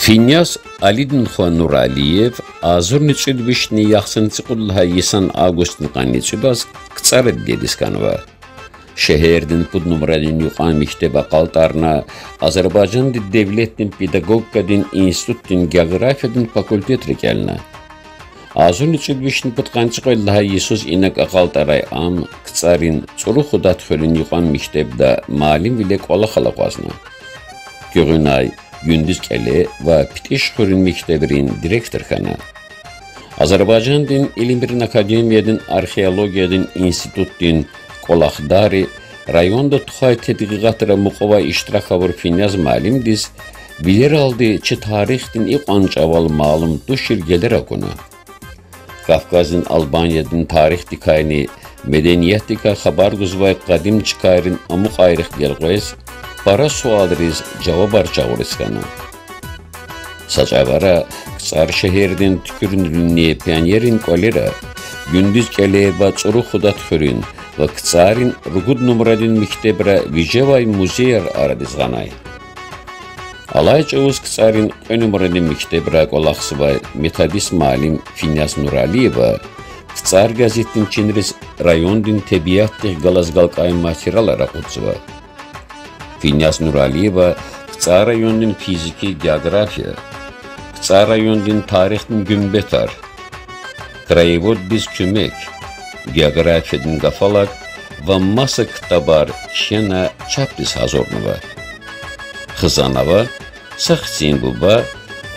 Finyas Alidin Nuraliyev azurni çudbishni yaxsınçı qullaha yesan Augustin qanniçudas qtsarad dediskanova. Şeherdin pud numradin yuqan mekteba qaltarna Azerbaycan devletin pedagogikadin instituttin geografiyadin fakultet rekelna. Azurni çudbishni pud qançı qullaha yesus inak qaltaray am qtsarin çuru xudat xölün yuqan mektebda malim vilek ola xalaqasna. Görünay Gündüz Keli ve Piteşhur'un mektebirin direktörkanı. Azerbaycan din İlimbirin Akademiyadin Arxeologiyadin İnstituttin Kolakdari rayonda tuhay tedqiqatıra muqova iştirak avur Finyaz malim diz bilir aldı çi tarixdin ilk ancaval malum duşir gelir akunu. Kafkazın Albanyadin tarix dikayni medeniyet dika xabar guzvay qadim çıkayrin amuk ayrıq gelgoyz para sualriz cevap arçağırıskanı. Sacavara Qtsar şeherdin tükürünlüğüne pionerin kolera, gündüz kele ve çuru xudat xörün ve Qtsarin rugud numradin mektebra Vijevay muzeyer aradizganay. Alaycağız Qtsarin önümradin mektebra qolaqsıvay metodist malim Finyas Nuraliyeva, Qtsar gazetin çinriz rayondin tebiyattih galazgalqay materialara qutsıva. Finyas Nuraliyeva Qtsar rayondin fiziki geografiya, Qtsar rayondin tarixdin gümbetar, Krayevod biz kümek, geografiyadin gafalak ve masa kitabar şena çapdiz hazornuva. Xızanava, saxtsin buba,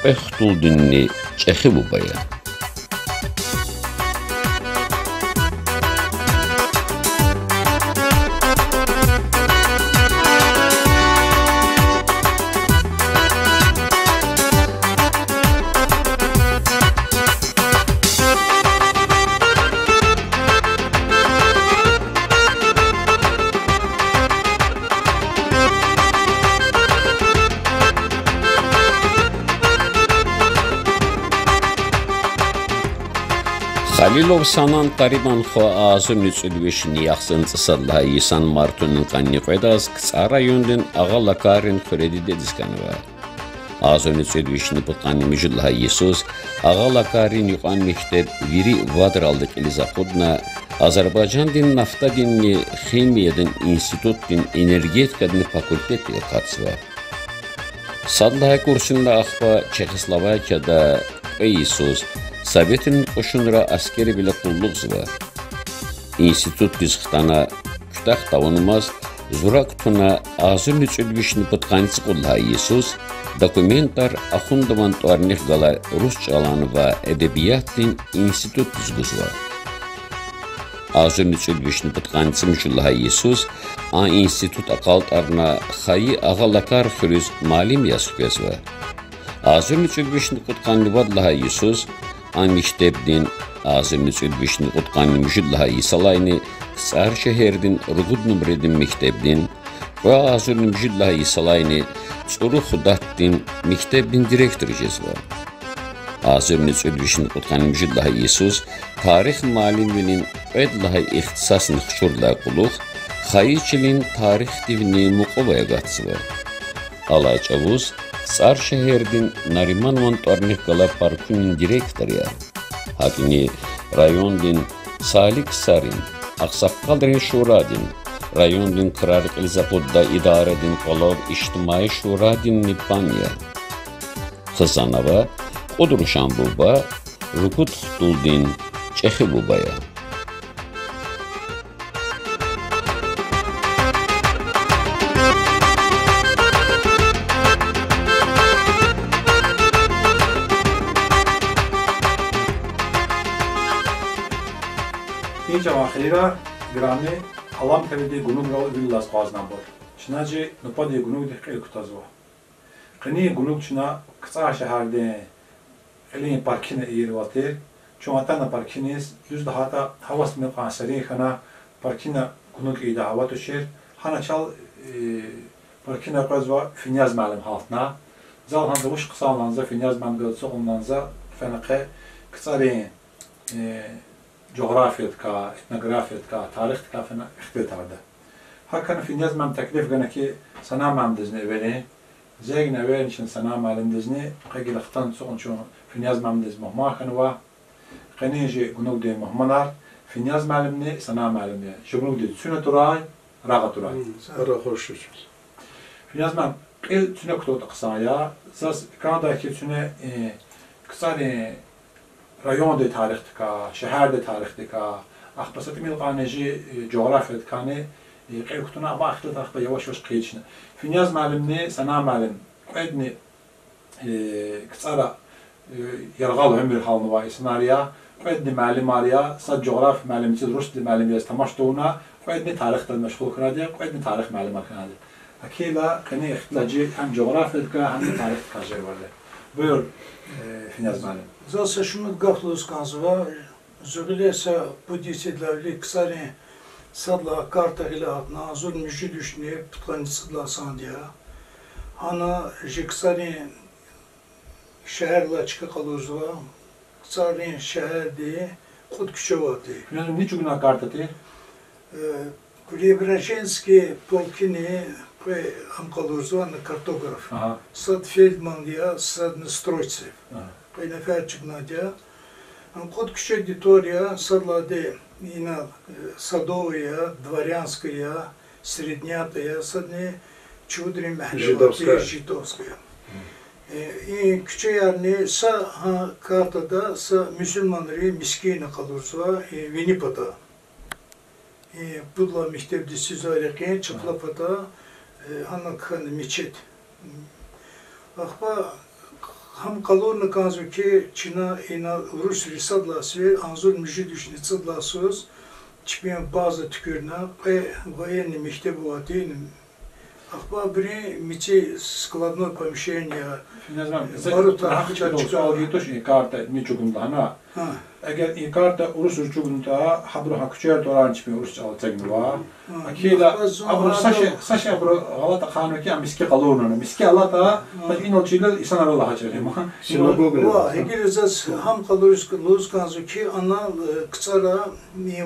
öxtuldinni çexi bubaya. Halilov sanan qariban xo azur nüçülvişini yaxsınçı sallaha yesan martunun qanni qoydaz Qtsar rayondin ağalakarin xöredi dediskanova. Azur nüçülvişini putqanni müjüllaha yesus ağalakarin yuqan mekteb viri vadraldık elizakodna Azerbaycan din nafta dinni ximiyadin institut din energetikadin fakultet ile qatsıva. Sallaha kursunda axba Çekoslovakiyada yesus Sovetin qoşunlara askeri bile qulluqzıva. İnstitut dizqtana kütaq tavunmaz zurak tuna azur nüçülvişini putqançı qullaha yesus dokumentar axundavan tuarnih gala Rusça alanı ve edebiyatin institut dizguzva. Azur nüçülvişini putqançı müşullaha yesus a institut aqaltarna xayi ağalakar xürüz malim yasukvezva. Azur nüçülvişini putqanlı vadlaha yesus an mektebdin azur nüçülvişini putqanlı müşullaha yesalayni Qtsar şeherdin rugud numredin mektebdin ve azur müşullaha yesalayni çuru xudatdin mektebdin direktörü jezva. Azırni çödüşün kutkanım jüllahi Isus, tarih maliminin ödlahi ihtisasını xşurla quluq, xayiçilin tarih divini muqobaya qatsı var. Alay çavuz, Tsar şeherdin Narimanvan Tornikala Parkunin direktori ya. Hakini rayondin Salik Sarin, Aksaqqalrin Şuradin, rayondin Kırarık Elizapodda idaredin Kolov İçtimai Şuradin Nipanya. Xızanava, Qudruşan buba, Rukut Duldin Çexi bubaya. Niçava xeyra, grami, alam tevdi gunug rao villas qazna bor. Çinaci nupadi gunug di qil kutazwa. Qini gunug çina kısa şehirde elin parkine iyirvatı. Çoğatan parkiniz düz daha da havas mı qanseri xana parkina gunug iyda hava tuşir. Hana çal parkina qazwa finyaz malim haltna. Zal handa uş qısalanza finyaz mamgıl soğumlanza fenaqe kısarin جغرافيتكا إثنوغرافيتكا تاريختكا فينا اختيارده. هكذا في ناس مام تكليف قلنا كي سنة مام دزني بني زيجنا وين شن سنة مالن دزني قيل اختن سون شو في ناس مام دز مهما كانوا قنيجي قنوق دي مهمنار في ناس معلمني سنة معلمني شو قنوق دي سنة تراي راغة تراي. را خوش شد. في ناس مام قيل سنة كتوت قصايا زاس كندا كي سنة قصاري rayon de tarihtika, şehir de tarihtika, akbasatı milqaneci coğrafyat kani qeykutuna ama axtı takba yavaş yavaş qeyçine. Finyaz malimni, sana malim, edni kısara yarğal ömür halını var senarya, edni malim arya, sad coğrafya malimci, Rus di malimiyaz tamaştuğuna, edni tarihten meşgul kınadı, edni tarih malim kınadı. Akila kani ihtilacı hem coğrafyatka hem de tarihtka şey vardı. Buyur Finyaz malim. Zase şunu gafluz kanzıva, zögülese bu diyetlevli kısari sadla karta ile atna zul müjü düşüne putlan sıdla sandiya. Hana kısari şehirle çıka kaluzva, kısari şehirde kut küçevatı. Finyazım ne çuguna karta te? Preobrashenski polkini pe amkaluzva na kartograf. Sad Feldman diye, sad Nastroytsev. Пейнаферчикнадя, код куча аудитория садладе ина садовая, дворянская, среднятая, садне чудри махлеватая, жидовская. И куча ярни са картада са мусульманри мискина калурсва Винипата. И пудла мектепте сүзарекен чаплапата анакхан мечет. Ахба Ham kalorna kanzu ki Çin'a ina Rus risadla svi anzur müjü düşünü sıdla söz çıkmayan bazı tükürna ve военный мектеп один ахба бри мити складное помещение Baruta çıkıyor точно karta mi çugunda ha. Eğer karta Rus çugunda habru hakçer dolan çıkıyor Rus alacak var. Akila abru saşa abru galata kanu ki miski kalorna miski alata ino çilal isan Allah haçerema. Sinagoga. Hegilizas ham kalorus luz kanzu ki ana kısara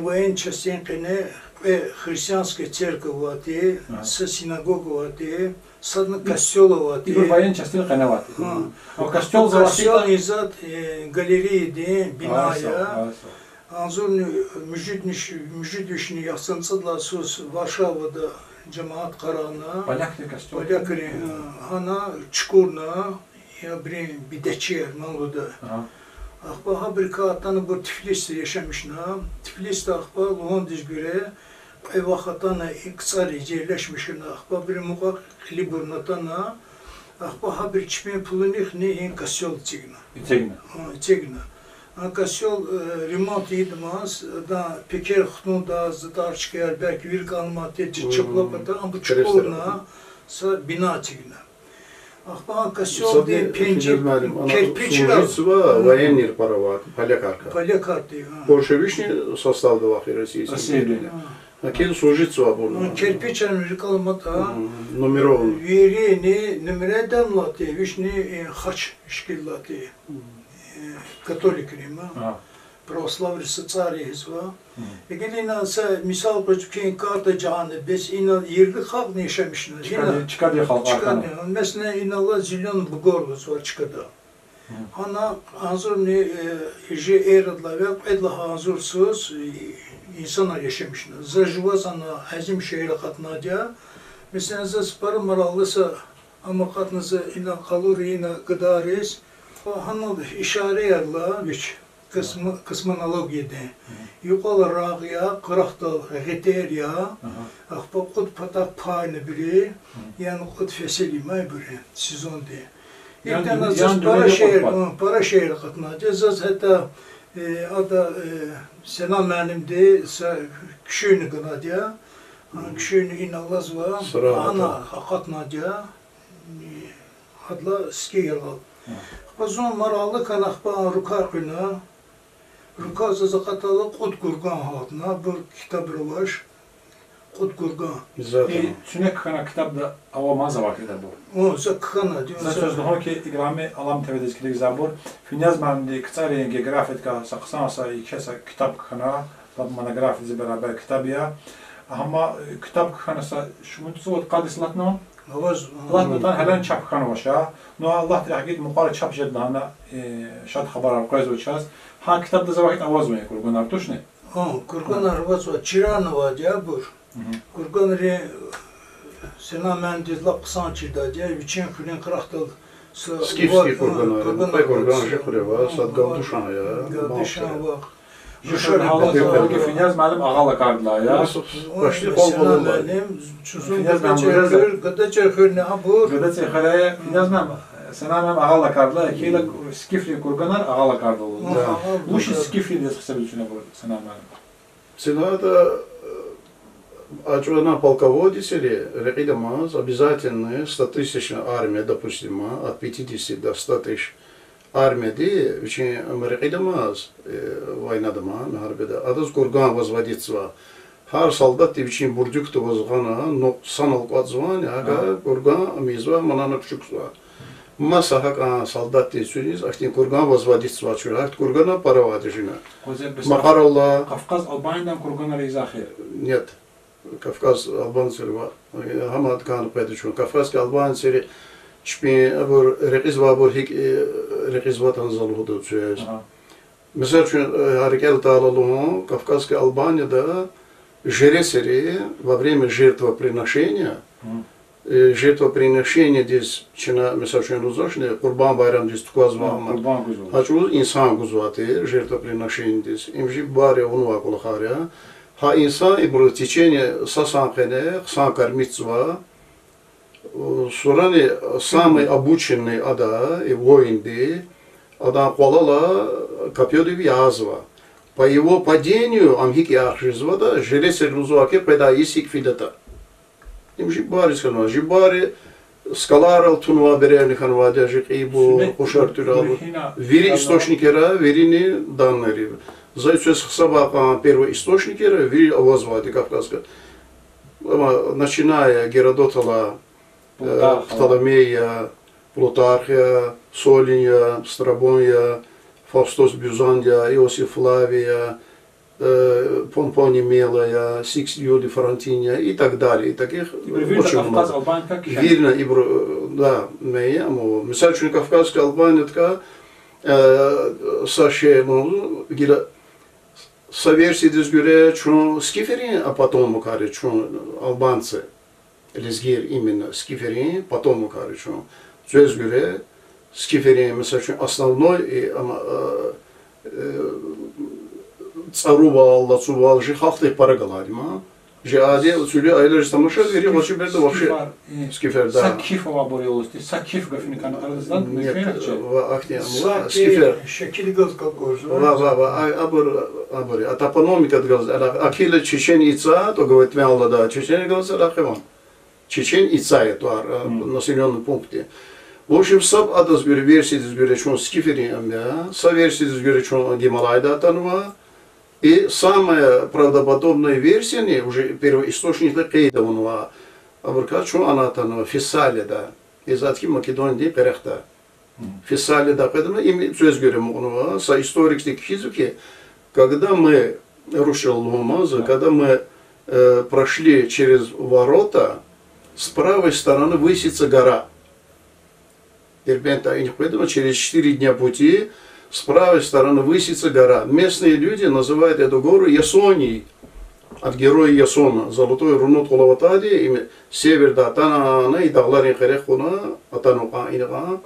воен частенкine ve Hristiyanske церковь вати, с синагога вати, с костела вати. И воен частина канавати. Костел изад галереи де биная. Анзор müjüdüşünü yaksıntıdla söz Varşava'da cemaat karana. Полякли костел. Полякли hana çukurna ya bir deçer maluda. Akba habrikattan bu Tiflis'te yaşamışna. Tiflis'te akba Luhandiz göre ev vakatana iksari yerleşmişna. Akba bir mukak Liburnatan'a akba habir çimen pulunik ne en kasyol çigna. Çigna. Kasyol remont edilmez da peker xnunda zdarçkaya belki bir kalmatı çıplakata ama bu çukurna sa bina çigna. Ахба костел де пенчи кирпичраз военный пароват, полякарка. Полякарты. Большевичный состав до России. Какие служиться оборудованы? Кирпичами kalmadı. Нумерован. Verini numara damlatı, vişni haç şkillatı. Katolik Rima. Православие социализма. Gelina se misal koçken karta canı biz inan yerli halk ne yaşamışlar. Çıkadı halk arkana. Mesela inanla zilyon bugorluz var çıkadı. Hana hazır ne je eradla ve edla hazursuz insanlar yaşamışlar. Zajvaz ana hazim şehirle katnaca. Mesela spar maralısa ama katnızı inan kalori inan gıdarız. Hana işare yerla hiç kısmı analogiydi. Yukarı rağıya, kırakta reteriya, akba kod patak payını biri, yani kod feselime biri, sezon diye. İlkten azaz para şehir katnacağız, hatta ada selam benimdi, küşünü gınadıya, küşünü inalaz var, ana katnaca, adla skeyir al. Bazı maralı kanakba rukakına, Rukazı zakatalı Kut Gurgan hatına bir kitap var. Kut Gurgan. Sünek kana kitapda avamaz var bu. O zakana diyor. Söz daha ki igrami alam tevedizkilik zabur. Finyaz memdi kıtari geografika saksan sayı kesa kitap kana tab monografizi beraber kitabıya. Ama kitap kanasa şu mutlu kadislatna. Allah'tan helen çap kana başa. No Allah terhaqid muqarrad çap jedna şad haber qoyuz uçaz. Ha kitapda zavahit avaz mı kurgunar tuşne? Kurgunar avaz var. Çiran var ya bur. Kurgunari sena mendizla qısan çirda diye biçen külün qıraqdal. Skifski kurgunar. Pay kurgunar jıqreva sadgal duşan ya. Duşan var. Juşur halat ki finyaz məlim ağala qardılar ya. Başlı kol bolurlar. Çuzun gıda çırxır ne abur. Gıda çırxıraya finyaz məlim Senamem ağala kardılar, kiyle skifli kurganar ağala kardı oldu. Bu şey skifli diye kısa bir bu senamem. Всегда а что на полководец или рекидамаз обязательно 100-тысячная армия, допустим, от 50 до 100 тысяч армия, очень рекидамаз война дома, мехарбеда, а то курган возводится. Her soldat için burduk da vazgana, sanal kazvan, aga kurgan mizva, manana küçük var. Masahak soldat diyorsunuz, aktin kurgan возводится var. Akt kurgana para var dışına. Makarallah. Kafkaz Albanya'dan kurganlar izahir. Нет. Kafkaz Albanları var. Hamad kanı paylaşıyor. Kafkaz Albanları şpin abur rekiz var hik rekiz var tanzalı hudu söz. Mesela şu hareket alalım. Kafkaz Albanya'da жрецари во время жертвоприношения, жертвоприношение здесь чина mesela uzlaşne Kurban Bayramı здесь tukazvam. Haçul insan guzvatı жертвоприношение здесь. İmji bari onu var kolakharya. Ha insan ibru течение сасанхене, санкар мицва. Сурани самый обученный ада и воинды, ада колала копьёдив язва. По его падению амхики архизвода жрецари рузуаке педаи сикфидата. Им жибари сканва, жибари скаларал тунва беревни ханва дяжик ибу ушартурал. Вери источникера, верини данныри. Зайцу сабака первый источникера, вери возводи Кавказка. Начиная Геродотала, Птоломея, Плутархия, Солиния, Страбония, Фавстос Бюзандия, Иосиф Флавия, Помпони Мелая, Сикс Юли Фарантиния и так далее. И таких очень много. Вильна, да, Мея, Мисаль, Кавказская Албания, така, Саше, гила, Соверсидис göre çoğu Skiferin, а потом укари çoğu Albanцы, Лезгир именно Skiferin, потом укари çoğu. Söz göre Skiferin, mesela основной, царувал, лацувал, же халты парагаладима. Же аде уцули айлер стамаша вери вообще берде вообще Скифер, да. Сакиф оборёлости, Сакиф гафини канатарыздан нет, ахте Скифер. Şekil göz kalkıyoruz. Абор, а топономика говорит, акиле Чечен Ица, то говорит Мялла, да, Чечен говорит, Рахиман. Чечен Ица это населенный пункт. В общем, саб адас версии göre çoğu Skiferin, sa versiz göre çoğu Gimalay'da tanıma. И самая правдоподобная версия, уже первоисточник Кейдаванова, Абракачу Анатанова, Фессалида, из Атки Македонии Перехта. Фессалида, поэтому им söz görüyorum со исторической физики, когда мы рушил Лумаза, когда мы прошли через ворота, с правой стороны высится гора. Дербента, поэтому через 4 дня пути с правой стороны высится гора. Местные люди называют эту гору Ясонией, от героя Ясона. Золотой рунут Хулаватади, север да Атана, и Дагларин Харехуна, Атанука Инага.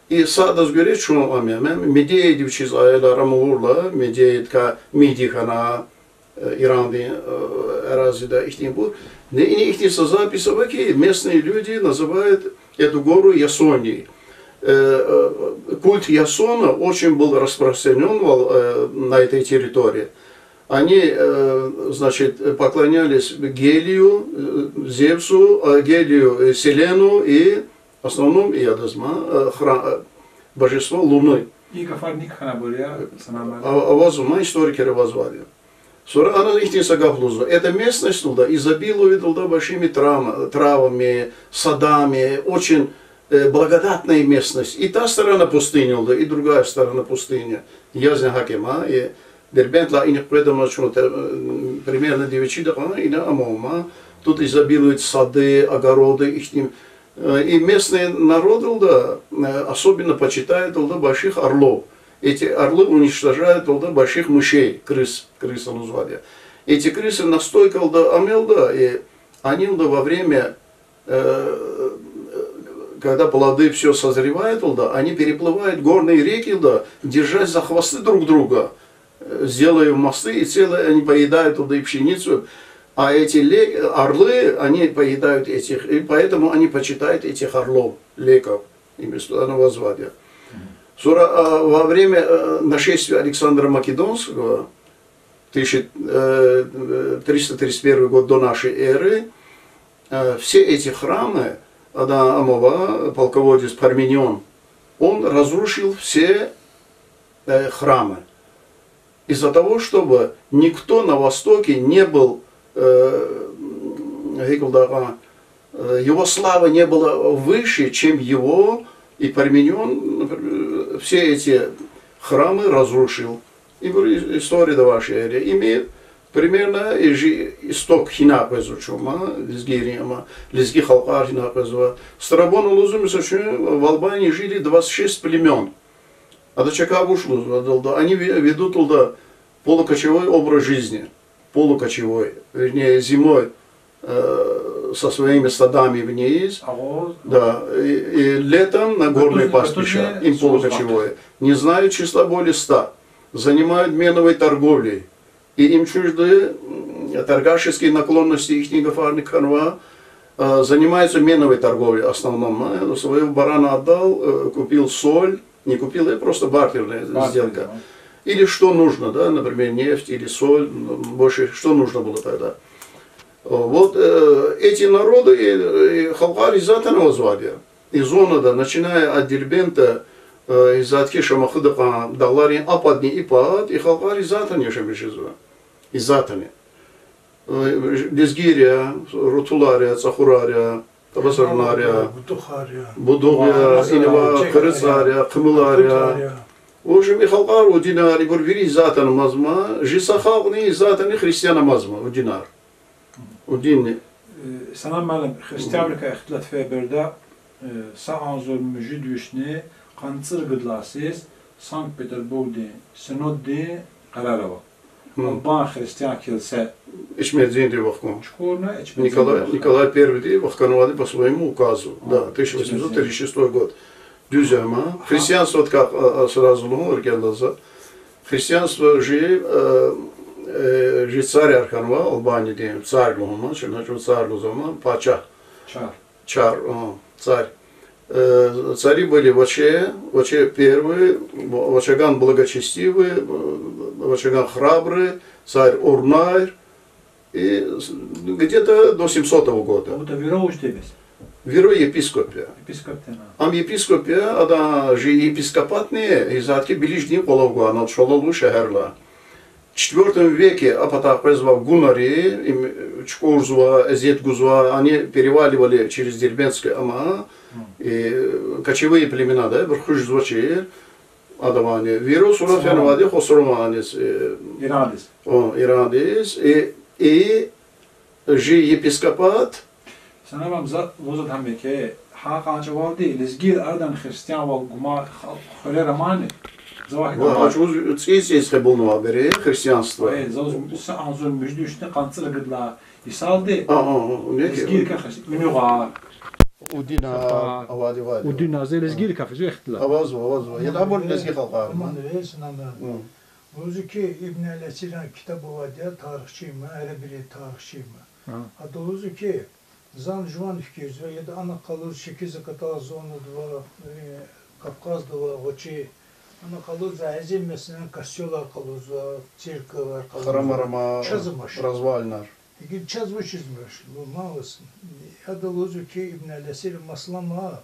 И Садас говорит, что медея девчиз айла рамурла, медея тка мидихана Иранды Эразида Ихтимбур. И их записываки местные люди называют эту гору Ясонией. Культ Ясона очень был распространен на этой территории. Они, значит, поклонялись Гелию, Зевсу, Гелию, Селену и в основном божество Луны. Авазума историки возвали. Эта местность изобилует большими травами, садами, очень благодатная местность. И та сторона пустыни, и другая сторона пустыни. Язня Хакема, и Дербентла, и не предано, что примерно 9 декана, и на Амома. Тут изобилуют сады, огороды, их ним. И местные народы особенно почитают больших орлов. Эти орлы уничтожают больших мышей, крыс назвали. Эти крысы настолько амелда, и они во время, когда плоды все созревают, они переплывают горные реки, держась за хвосты друг друга, сделая мосты, и целые они поедают и пшеницу. А эти орлы, они поедают этих, и поэтому они почитают этих орлов, леков, ими сюда назвали. Во время нашествия Александра Македонского, 1331 год до нашей эры, все эти храмы, Амова, полководец Парменион, он разрушил все храмы. Из-за того, чтобы никто на Востоке не был, его слава не была выше, чем его, и Парменион все эти храмы разрушил. И история вашей эры имеет примерно исток хинапа изучума, лезги халкар хинапа изучума. Страбон улузум, в Албании жили 26 племен. А до Чакабу они ведут полукочевой образ жизни. Полукочевой, вернее, зимой со своими стадами вниз, да, и летом на горные пастбища, им полукочевое. Не знают числа более 100, занимают меновой торговлей, и им чужды торгашеские наклонности их гафарных ханва, занимаются меновой торговлей в основном. Своего барана отдал, купил соль, не купил, это просто бартерная сделка. Или что нужно, да, например, нефть или соль, больше что нужно было тогда. Вот эти народы, и халкари затанова звали, из Зонада, начиная от Дербента, из Атки Шамахыдака, Далари, Ападни и Паад, и халкари затани шамишизва, и затани. Лезгирия, Рутулария, Цахурария, Табасарнария, Будугия, Инева, Карыцария, Кымылария. В общем, и халкару динар, и бурвери затан мазма, жисахални затани христиана мазма, у динар. Sana mənim xristiyanlığa ixtilaf fəbərdə sağanzor müjidüşni qançır qıdlasız Sankt Peterburg'da Synod'da qararava. Alban Hristiyan kilise Ичмедзинди вахкон. Николай I вахкановали по своему указу. Да, 1836 год. Дюзяма. Христианство как сразу лунгор христианство же царь Арханва, Албании, царь Лугума, значит царь Лузама, пача. Чар, царь. Цари были вообще первые, Вачаган благочестивый, Вачаган храбрый, царь Урнайр, и где-то до 700 года. Это вероучтебес. Вероепископия. Ам епископия, ада же епископатные, из атки билиждин коловга, над шололу шехерла. IV веке Апатахпезва гунари, Чкорзва, Эзетгузва, они переваливали через Дербентское Ама, кочевые племена, да, Брхужзвачи, Адавани, Вирус, Унафянвади, Хосруманис, Ирадис, и же епископат. Sanırım vozat hem ki hakan vardı. Lezgil Erden Hristiyan ve Guma Höleraman. Ачуз цис хебулну бери христианство. Зауз анзур müjde üstüne kantsız gıdla. İsaldı. Lezgil ka Ünüğa. Udina avadi vadi. Udina lezgil ka fizü ihtila. Avazva. Ya da bu lezgil halkar. Aman reis nama. Ozuki İbn el-Esir'in kitabı var ya tarihçiyim, her biri tarihçiyim. Hatta ozuki Zan Juan fikir ya da ana kalır 8 kıta zonu var, Kafkaz'da var, Oçi. Ana kalır Azim mesela Kasyolar kalır, Çirkalar kalır. Храмарама, развальнар. İki çazmış çizmiş, bu mağazın. Ya da ozuki İbn el-Esir maslama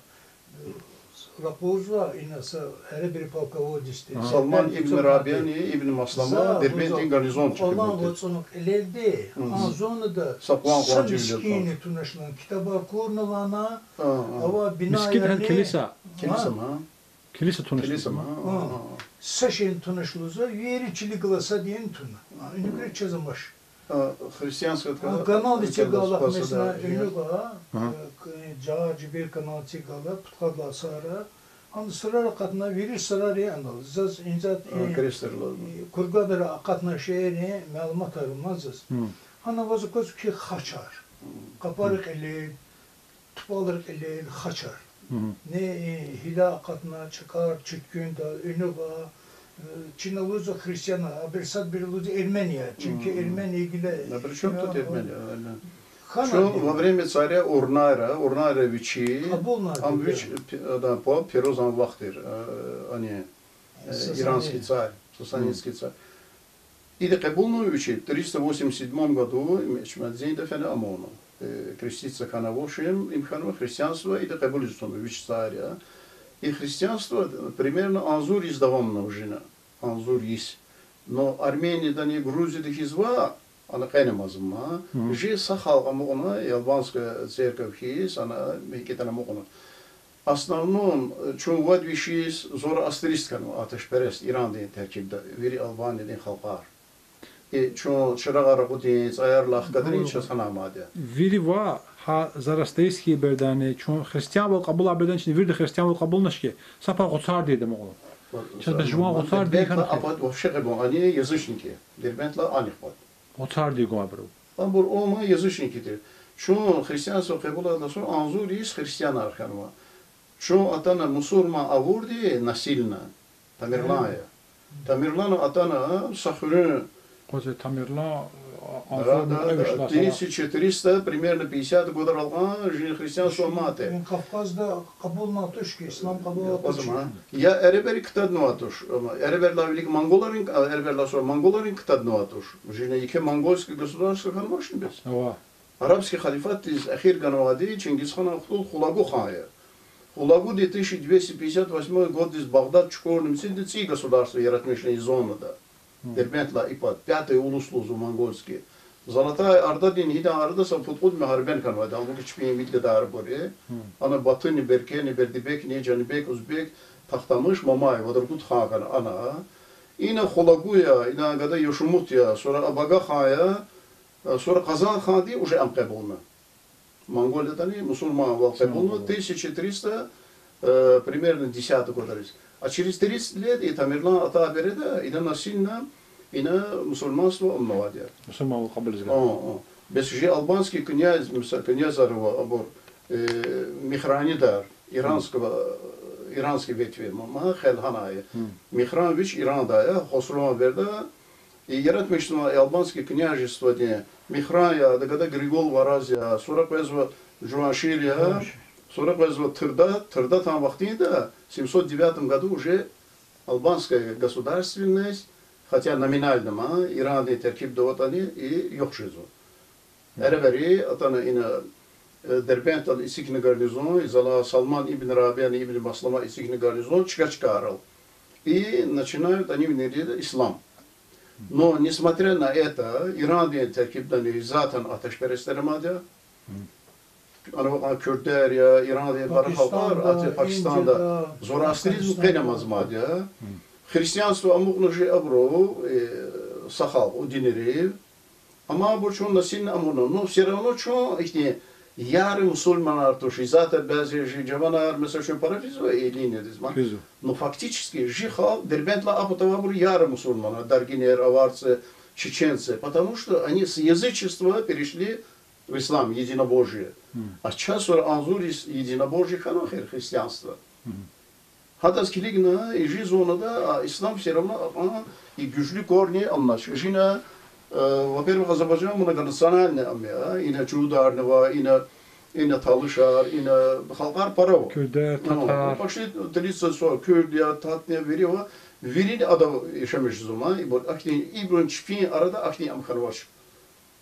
Rakuzva inasa her bir palkavodiste. Salman İbn Rabiani İbn Maslama Derbentin garnizon çıkıyor. Allah otsonuk elelde. Azonu da miskini tunaşlan kitaba kurnalana ava bina Miskin hem kilisa. Kilisa mı? Kilisa tunaşlı. Kilisa mı? Saşin tunaşluza yeriçili glasa diyen tuna. Ünlü çözülmüş. Християнская Kanal içigala mesela ünlü ga Cağcı bir kanal içigala putkala sara. Anı sırar katına verir sırar ya anal. Zaz inzat kurgadara katına şehri malumat arılmazız. Ana vazı koz ki haçar. Kaparık eli, tupalarık eli haçar. Ne hila katına çıkar, çıtkün da ünlü ga Çin'e luzu Hristiyan'a, Abersat bir luzu Ermeniya. Çünkü Ermeniya ilgili... Причем тут Эрмения? Что во время царя Урнаровичи, Амвич, да, по Перозан Вахтер, они, иранский царь, сасанинский царь. И до Кабулновичи в 387 году Мечмадзин Дефене Амону. Креститься Ханавошим, им ханва христианство, и до Кабулизунович царя. И христианство примерно Анзур издавамна уже, Анзур есть. Но Армения, да не Грузия, да хизва, она кайнамазма, же сахал амона, и албанская церковь есть, она мекетана мокона. Основном, чун вадвишис, зора астеристкану, атешперес, Иран ден теркибда, вери Албания ден халкар. И чун чырагара кудин, цаярлах кадрин, час ханамаде. Viri va ha zarasteyski berdane çun Hristiyan ol kabul aberdan için virde Hristiyan ol kabul naşki. Sapa qotar dedim oğlum. Сейчас без жуан qotar deyik han. Апат вообще габон, они язычники. Дербентла анихват. Qotar deyik o abru. Там бур ома язычники. Чун христианство кабул адасон анзур есть христиан арханва. Чун атана мусульман авурди насильно. Тамерлая. Тамерлана атана сахурын. Qoze Tamirla 1400, примерно 50 годов алган, жин християнство мате. Kafkaz'da kabul natuş ki, İslam kabul natuş. Ya ereberi kıtadnu atuş. Ereberla velik Mongoların, ereberla sonra Mongoların kıtadnu atuş. Жина ике монгольское государство канмашин без. Арабский халифат из Ахир Ганавади, Чингисхан Ахтул Хулагу хая. Хулагу 1258 год из Багдад Чукорным Синдици государство яратмешной зоны да. Дербентла ипат, пятый улуслузу монгольский. Золотая Орда дин хида Орда футбол мехарбен канвады. Албуки чпиен видледар бори. Ана Батыни, Беркени, Бердибек, Неджанибек, Узбек, Тахтамыш, Мамай, Вадаргут хакан ана. Ина Хулагуя, ина гада Йошумутья, sonra Абага хая, sonra Казан хади уже амкебулна. Монголия тани, мусульман валкебулна, 1300, примерно 10 года. А через 30 лет и Тамерлан Атабереда, и насильно, и на мусульманство обновадя. Мусульман kabul izgar. Без же албанский князь, князь Абор, Михранидар, иранский ветви, Мама Хелханая. Михранович Иранда, Хосрова Верда, и яратмешно албанский княжество, Михрая, дагада Григол Варазия, 40 Жуаншилия, 40 Тырда там вахтинда, в 709 году уже албанская государственность, хотя номинально, Иранный теркиб доватани и Йохшизу. Эребери, атана ина Дербентал исикни гарнизон, изала Салман ибн Рабиан ибн Маслама исикни гарнизон, чикачкарал. И начинают они внедрять ислам. Но, несмотря на это, Иран terkiplerini zaten ateşperestlerim hadi. Ana Kürtler ya, İran diye barı halklar, Pakistan'da Zoroastrizm kaynamaz madde. Hristiyanство amuknıcı abro, sahal, o dinleri. Ama bu çoğun nasilin amunu. No, все равно çoğun işte yarı Müslümanlar tuşu. Zaten bazı cavanar mesela şu parafizo elini dizman. Но фактически жихал Дербентла апотавабур яры мусульмана, даргинер, аварцы, чеченцы, потому что они с язычества перешли в ислам, единобожие. А сейчас анзур из единобожия ханахер, христианство. Hatta skiligna и жизнь da İslam все равно и güçlü korni anlaşıyor. Yine во-первых, Azerbaycan buna kadar sanayine amya, yine Çuğdar'ı var, yine Talışar, yine halkar para var. Kürtler, Tatar. Başta 30 sonra Kürt ya Tatlı'ya veriyor. Verin adam yaşamış zaman. İbrahim çiftliğin arada akli amkarvaş.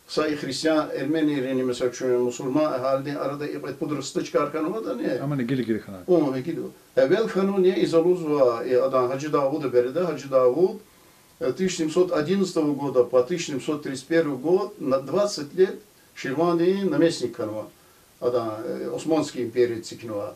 Say Hristiyan, Ermeni, mesela şu Müslüman halde arada pudrıstı çıkarken o da ne? Ama ne gili kanal. O ne gidiyor. Evvel kanun ne izaluz var. Adam Hacı Davud'u berede. Hacı Davud 1711 года по 1731 год на 20 лет Ширвани наместник канва. Adam Osmanlı İmperiyeti çıkınva.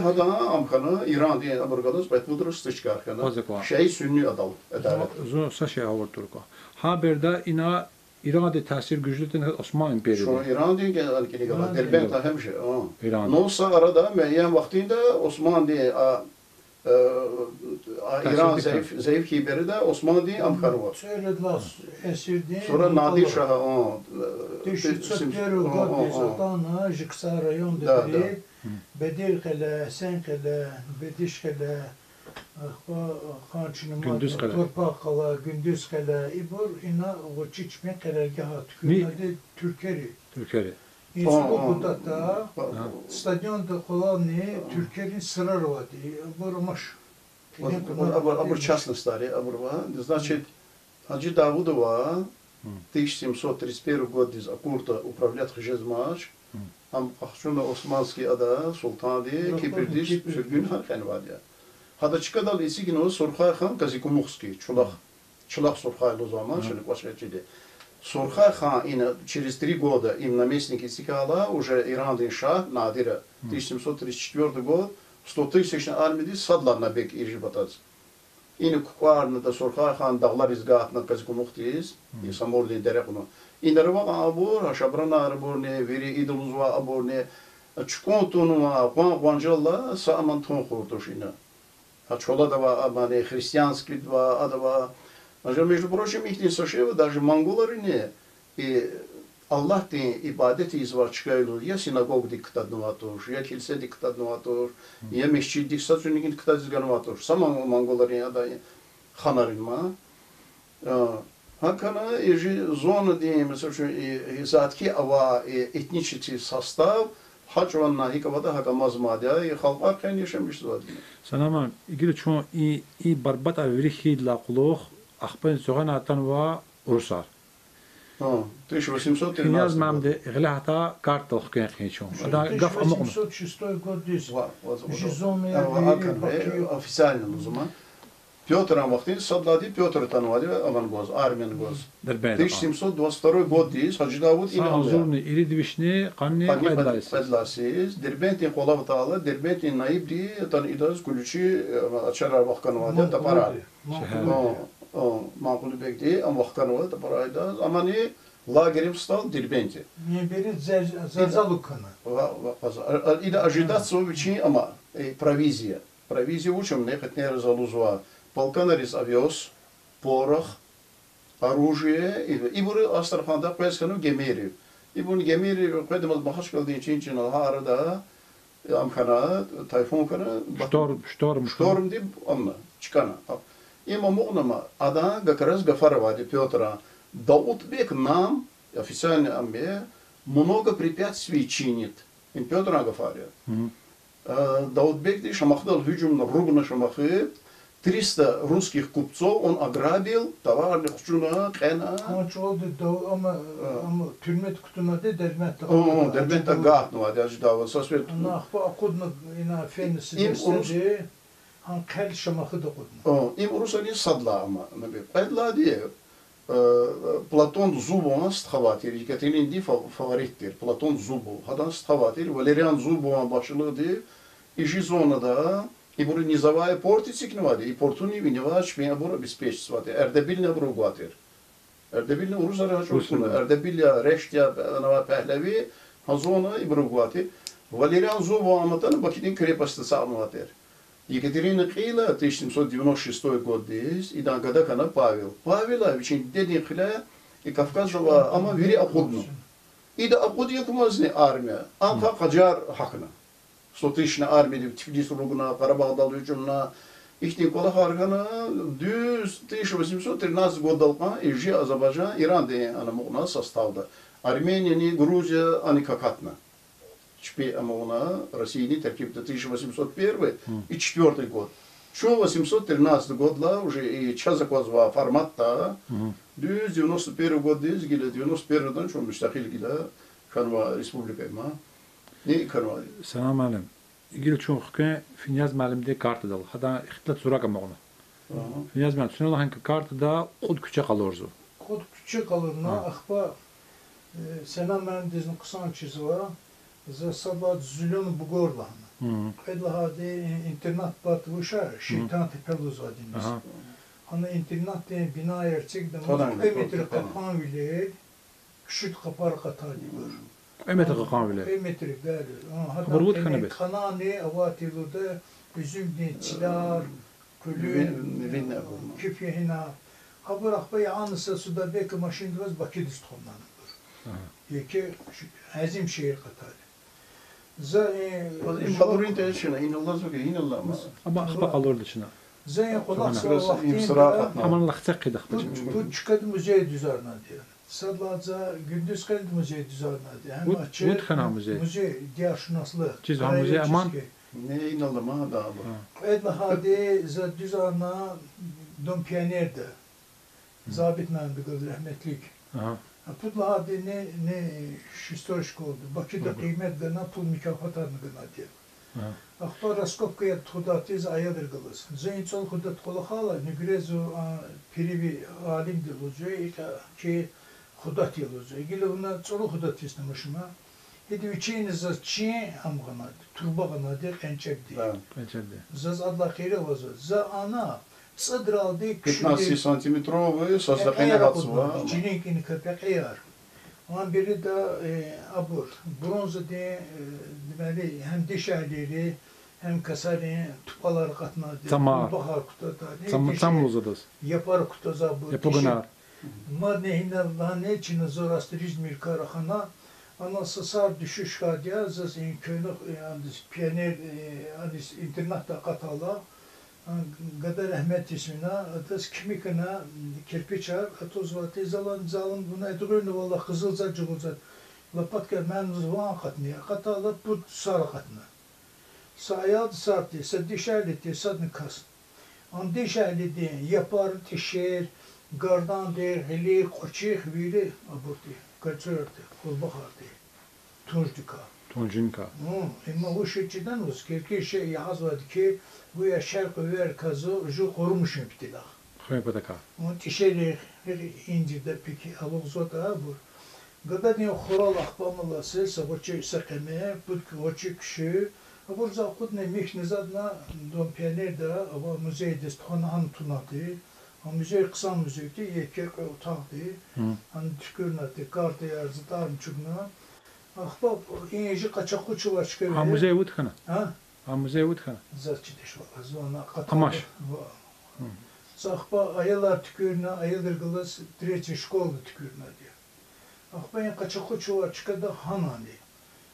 Hada amkana İran diye aburgados betmudrus çıkarkana. Şey Sünni adalet. Uzun saçı avurturko. Haberde ina İran'da tesir güçlüdür Osmanlı İmperiyeti. Şu İran diye geldi kadar Derbent hemşe. Nosa arada müeyyen vaktinde Osmanlı diye İran zayıf kiberi de Osmanlı diye amkanı var. Söylediler esirdi. Sonra Nadir Şah'a Düşütsöpleri Godbezatana, Jiksa rayon dedi. Bedir kele, sen kele, Bediş kele, Kançınıma, Torpak kala, Gündüz kele, İbur ina o çiçme kelergaha tükürmedi Türkeri. İnsanı Kudat'ta stadyonda kolanı Türkiye'nin sırar vardı. Burmuş. Абур частности, значит, Хаджи Давудова 1731 год из Акурта управлять Хижезмаш, Ахшуна Османский ада, Султан Кипрдиш, Сürgün Hakan var ya. Hada çıkadal isi o Surkhay Khan Kazikumukski, Çulak Surkhay o zaman, şöyle başka şeydi. Surkhay Khan через 3 года им наместник Исикала, уже Иран'ın şah Nadira, 1734 год, 100-тысячный армии садlarına bek irji bataz. İni kukvarını da Surkhay Khan dağlar izgahatına Kazikumuktiyiz, Samorli derek onu. İnleri var abur, Haşabrana arbur ne, veri idoluz var abur ne, Çukontunu var, Kuancalla, Saaman ton kurtuş ina. Çola da var, ama ne, Hristiyanskit var, adı var. Между прочим, их не сошева, даже монголары не. И Allah diye ibadeti izvar çıkaylı, ya sinagog diktadını atır, ya kilise diktadını atır, ya meşçi diktasyonu diktadını atır. Sama mongoların ya da hanarın ma. Hakana zonu diye mesela şu zatki ava etniçi sastav haçvanna hikavada hakamaz madya halkarken yaşamıştı var. Sanama ilgili çoğu iyi barbat avrihi laqluq Ахпен Соханатан ва Урсар. 1813. Князь мамде глахта картох кенхичон. Да гаф амон. 1806 год здесь. Официально o zaman. Пётр'ın vakti sadladı Pёtr tanıvadı alan goz, Armen goz. 1722 год здесь Hacı Davud ile Azurni iri divişni qanni pedlasiz. Derbent'in qolav ta'ala, Derbent'in naib di tan idaz kulçi açarar vakkanı vadı da para. Makul bekti am vakkanı vadı da para idaz. Ama ne lagerim stal Derbent'i. Ne biri zazalukana. İda ajitatsiyo için ama provizya. Provizya учим ne хотнер залузва. Полканарис авиос, порох, оружие. И bunu Astrahan'da Peskan'ın gemiri. İbun gemiri kademaz bahaş kaldığı için harada amkana, tayfun kana. Ştorm dip amma çıkana. İma muğnama ada gakaraz gafara vadi Пётра. Даутбек нам официально амбе много препятствий чинит. Им Пётра гафаря. Даутбек ди шамахдал hücum рубна шамахы. 300 русских купцов он ограбил, товарных чуна, кена. Он çoğuldu ama türmet kutumadı Derbent'te. Derbent'te gahtnu adaj dava sosvet. Nahpa akudna ina fenisi destedi. Han kel şamahı da kudna. İm Rusali sadla ama. Pedla diye. Platon Zubov'un stxavatir. Yekaterin di favorittir. Platon Zubov. Hadan stxavatir. Valerian Zubov'un başlığıdır. İşi sonunda İburu Nizavaya porti var. İportuni vineva şmeya bura bispeş var. Erdebil ne buru guatir. Erdebil ne Uruzara haşokuna. Erdebil ya Reştya Nava Pehlevi hazona İburu guatir. Valerian Zubov anlatan bakidin krepastı sağlamadır. Екатерина Қила, 1796 год здесь, и там когда она Павел. Павела, очень дедин хля, и Кавказ жила, ама вери обходну. И да обход якмазне армия, анта Хаджар хакна. 100 армия, Тифлис ругна, Карабağ hücumuna, İhtin kola hargana, düz 1813 год dalkan, İji Azerbaycan, İran diye anamına sastavda. Armeniya, Gruzya, ani kakatna. Ama ona России теркиб 1801 и 4 год. 1813 годла уже и Чазакозва форматта, 91 год здесь, 91-дан что müstakil gile Kanva Respublika'yma. Ne Kanva? Selam aleyküm. İlgili çünkü Finyaz malimde kartı dal. Hatta ihtilat zora kama ona. Finyaz malim. Şuna da hangi kartı da kod küçük kalırdı. Kod küçük kalırına akba Selam malim dizinin kısa çizi var. Засаба зелёный бугор лана. Предлагали интернат батвуша, шейтан тепелуз вадимис. Она интернат бина ерцек да метр капан виле, küçük kapar katali var. Emet kakan bile. Emet gel. Burgut kanı be. Kanani avatiluda üzüm çilar, külü, küfyehina. Habur akbay anısa suda belki maşindivaz Bakı'dız tonlanır. Yeki azim şehir katali. İmbadurin teşhine inallah zokey inallah ma. Ama akba kalırdı şuna. Zey kulaksa vaktinde aman Allah çakıdık. Bu çıkadı müzeye düzenle diyor. Sadlaca gündüz kaldı müzeye düzenle diyor. Hem açık müze diyarşınaslı. Çizha müze aman. Ne inallah ma da bu. Edla hadi za düzenle Dom Pioner'de. Zabit mühendisi rahmetlik. Putla hadi ne historik oldu. Bakı'da kıymet gana pul mükafatlarını gana diyor. Akbar Raskopka'ya tudatız ayadır kılız. Zeyn çol kudat kola hala nügrezu pirivi alim dilucu ki kudat yılıcı. İgili buna çolu kudat istemişime. Hedi üçeyiniz çiğ am gana turba gana diyor ençek diyor. Zaz adla khire vazı. Za ana Sıdraldı 15 santimetrovı sazakene hatsıva. Çininkini köpek eğer. Onun biri de abur. Bronzu de demeli hem dişerleri hem kasari tupalar katnadı. Tamam. Bahar kutada. Tam uzadı. Yapar kutaza bu. Yapıgına. Madne hinallah ne için Zoroastrizm karahana anası sar düşüş kadya zazın köyünü yani piyaner internatta katala. Gada rahmet ismine, atas kimikine kirpiçar, atoz vatı zalan buna edurunu valla kızılca cıgılca. Lapatka menuz van katniye, katala put sarı katna. Sayad sartı, sadişerliti, sadni kas. An dişerliti, yapar tişer, gardan der, heli, koçik, vili, aburti, kaçırtı, kulbahartı, tunjduka. Tunjinka. Ama bu şekilden uz, kirki şey yazvadı ki, bu ya şarkı ver kazı, ju korumuşum bittiler. Xöy pataka. O tişeli her incide peki alozota bu. Gada ne xoral akpamla ses, voçi sakeme, put voçi kişi. Bu zakud ne meknizadna Dom Pioner'da, ama müzeyde stonan tunadı. O müze kısa müzeydi, yekek otaktı. Hani tükürnadı, kartı yarzı tarımçıkna. Ahbap, inci kaçak uçu var çıkıyor. Ha müze utkana. Ha? Ha müze utkana. Zaçideş var. Zona katak. Amaş. Ahba ayalar tükürüne, ayalar gılas, direce şkolda tükürüne diyor. Ahba en kaçak uçu var çıkıyor hanani.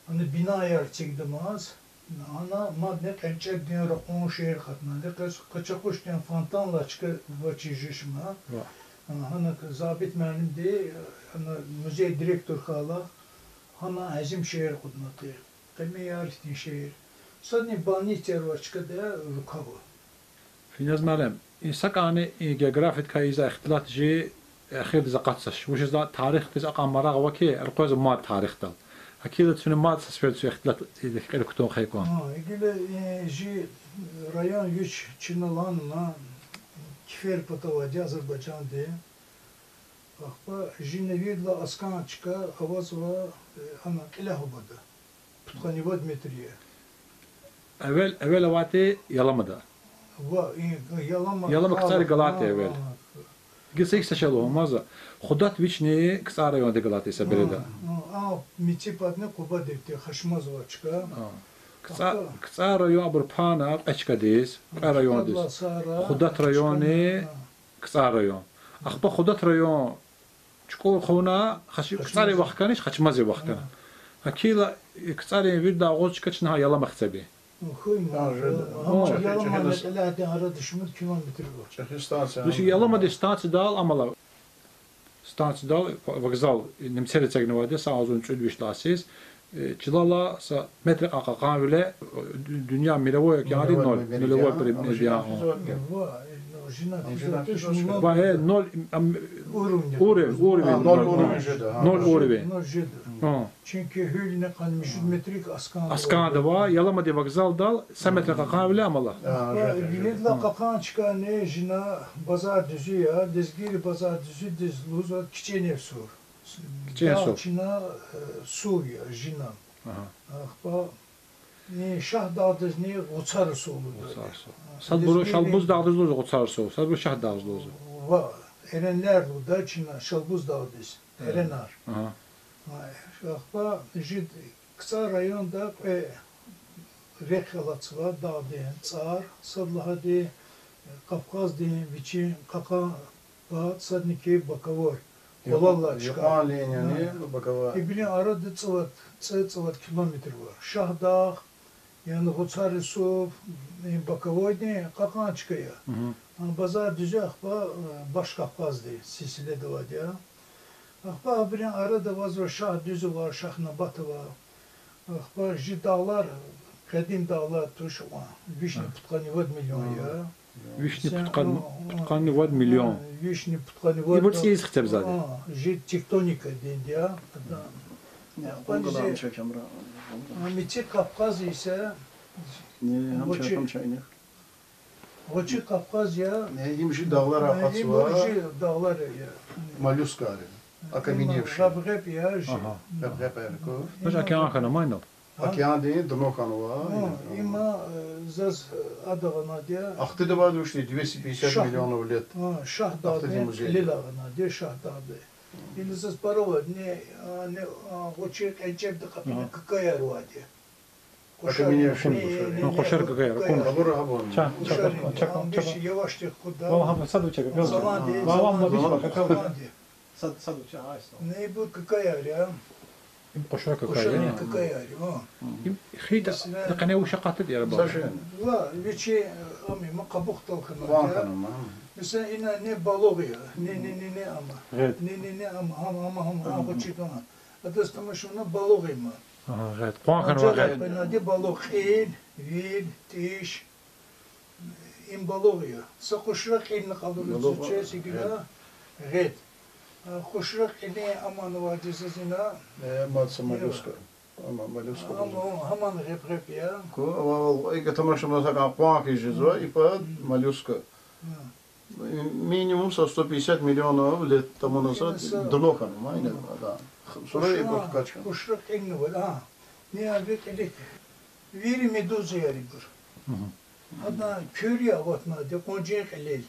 Hani bina yer çekdim az. Ana madne kençek diyor, on şehir katnadı. Kaçak uç diyor, fantanla çıkıyor vaçıcışma. Hani zabit mühendim diye, müze direktör kala. Hana azim şehir kudnatı. Kime yarıştın şehir. Sadni bani tervaçka da rukavu. Finyaz malem. İnsak ani geografit kayıza ihtilat ji akhir zaqatsash. Wush za tarikh tis aqam maraq waki erqoz mad tarikh da. Akida tsun mad sasfert su ihtilat idikir kutun khaykon. İgile ji rayon 3 Çinalanla kifer patavadı Azerbaycan diye. Akba jineviyla askançka avazva ana kilahubada. Tutkanivad metriye. Evvel avati yalamada. Yalama kısa Galata evvel. Gelse hiç seçeli olmaz da. Xudat viçni kısa rayonda Galata ise bereda. Miçipadne kuba devti haşmazva çıka. Kısa rayon bir pana açka deyiz. Kısa rayon deyiz. Xudat rayonu kısa rayon. Akba Xudat rayon çukur xona kısa rayon vakkanış haçmaz vakkan. Hakila kısa rayon bir daha oz çıkaçına yalama kısabi. Yalama mesela de ara düşmür kilometre var. Чехистанция. Dus yalama de staatsidal amala. Staatsidal vokzal nimsere çeknevade sağ olsun çölüşlasiz. Çılala sa metre aqaqan bile dünya milevoya yani nol. Milevoya bir median. Va he nol urev. Çünkü hülne kalmış 100 metrik askan. Askan da va yalama de vokzal dal sa metre aqaqan bile amala. Biletla qakan çıkan ne jina bazar düzü ya dizgiri bazar düzü dizluz o kiçene sur. Kiçene sur. Çina Suriye jina. Akba ne şah dağdız ne uçar solu. Sadburu şalbuz dağdız uçar solu. Sadburu şah dağdız. Va erenler da Çina şalbuz dağdız. Erenar. Akba jid kısa rayonda Rekhalatçılar dağ deyin, Tsar, Sadlaha deyin, Kafkaz deyin, Viçi, Kaka, Bağat, Sadniki, Bakavor. Kolalla çıkar. Yapan Lenin'i Bakava. Bilin arada çıvat kilometre var. Şah Dağ, yani Hutsarısov, Bakavor deyin, Kakan çıkıyor. Bazar düzü akba Baş Kafkaz deyin, Sisile'de var ya. Akba bilin arada vazır Şah düzü var, Şah Nabatı var. Akba dağlar, kadim dağlar tuş var. Vişne putkani vad milyon ya. Vişne putkani vad milyon. Vişne putkani vad. İbur siyiz kitap zaten. Jid tektonika dendi ya. Volgadan çekemra. Miçi Kafkaz ise Voçi Kafkaz ya. Ne yimşi dağlar akası var. Dağlar ya. Моллюскары. Окаменевшие. Рабгеп ya. Рабгеп эрко. Baş akyan kana mayno. Океан дейін дно кануа. Има заз адағана де. Ахтыды бар ушли 250 миллионов лет. Шах дады, лилағана де шах дады. Или заз барова не очек эчебді қапина какая руаде. Окаменевшие. Koşar kakaya. Абур абон. Беши явашты куда. Valla sadı çek. Заланди. Valla bir bak. Заланди. Sadı çek. Не bu какая ya. Koşar kakaya. Koşar какая ya. Xida qana وشقات ديال بابا. Сашен. La veçi ami ma kabuk talkana. Ван канума. Mesela ina ne balığı ya. Ne ama. Evet. Ne ama bu çıkana. Adas tamışına balığı mı? Aha, evet. Puan kanı var. Ben de balığı il, vil, tiş. İm balığı ya. Sakuşrak ilni kalır. Çesi gibi. Evet. Kuşrak ilni aman var dizisine. Матса моллюска. Ama моллюска. Ama hemen rep ya. И тамашама такая панки жиза и под моллюска. Минимум со 150 миллионов лет тому назад дно канума. Aynen. Да. Sonra ipot kaç kan. Kuşrak ilni var. Ha. Ne abi dedik. Viri meduza yarıdır. Hatta körya vatna de konjek elil.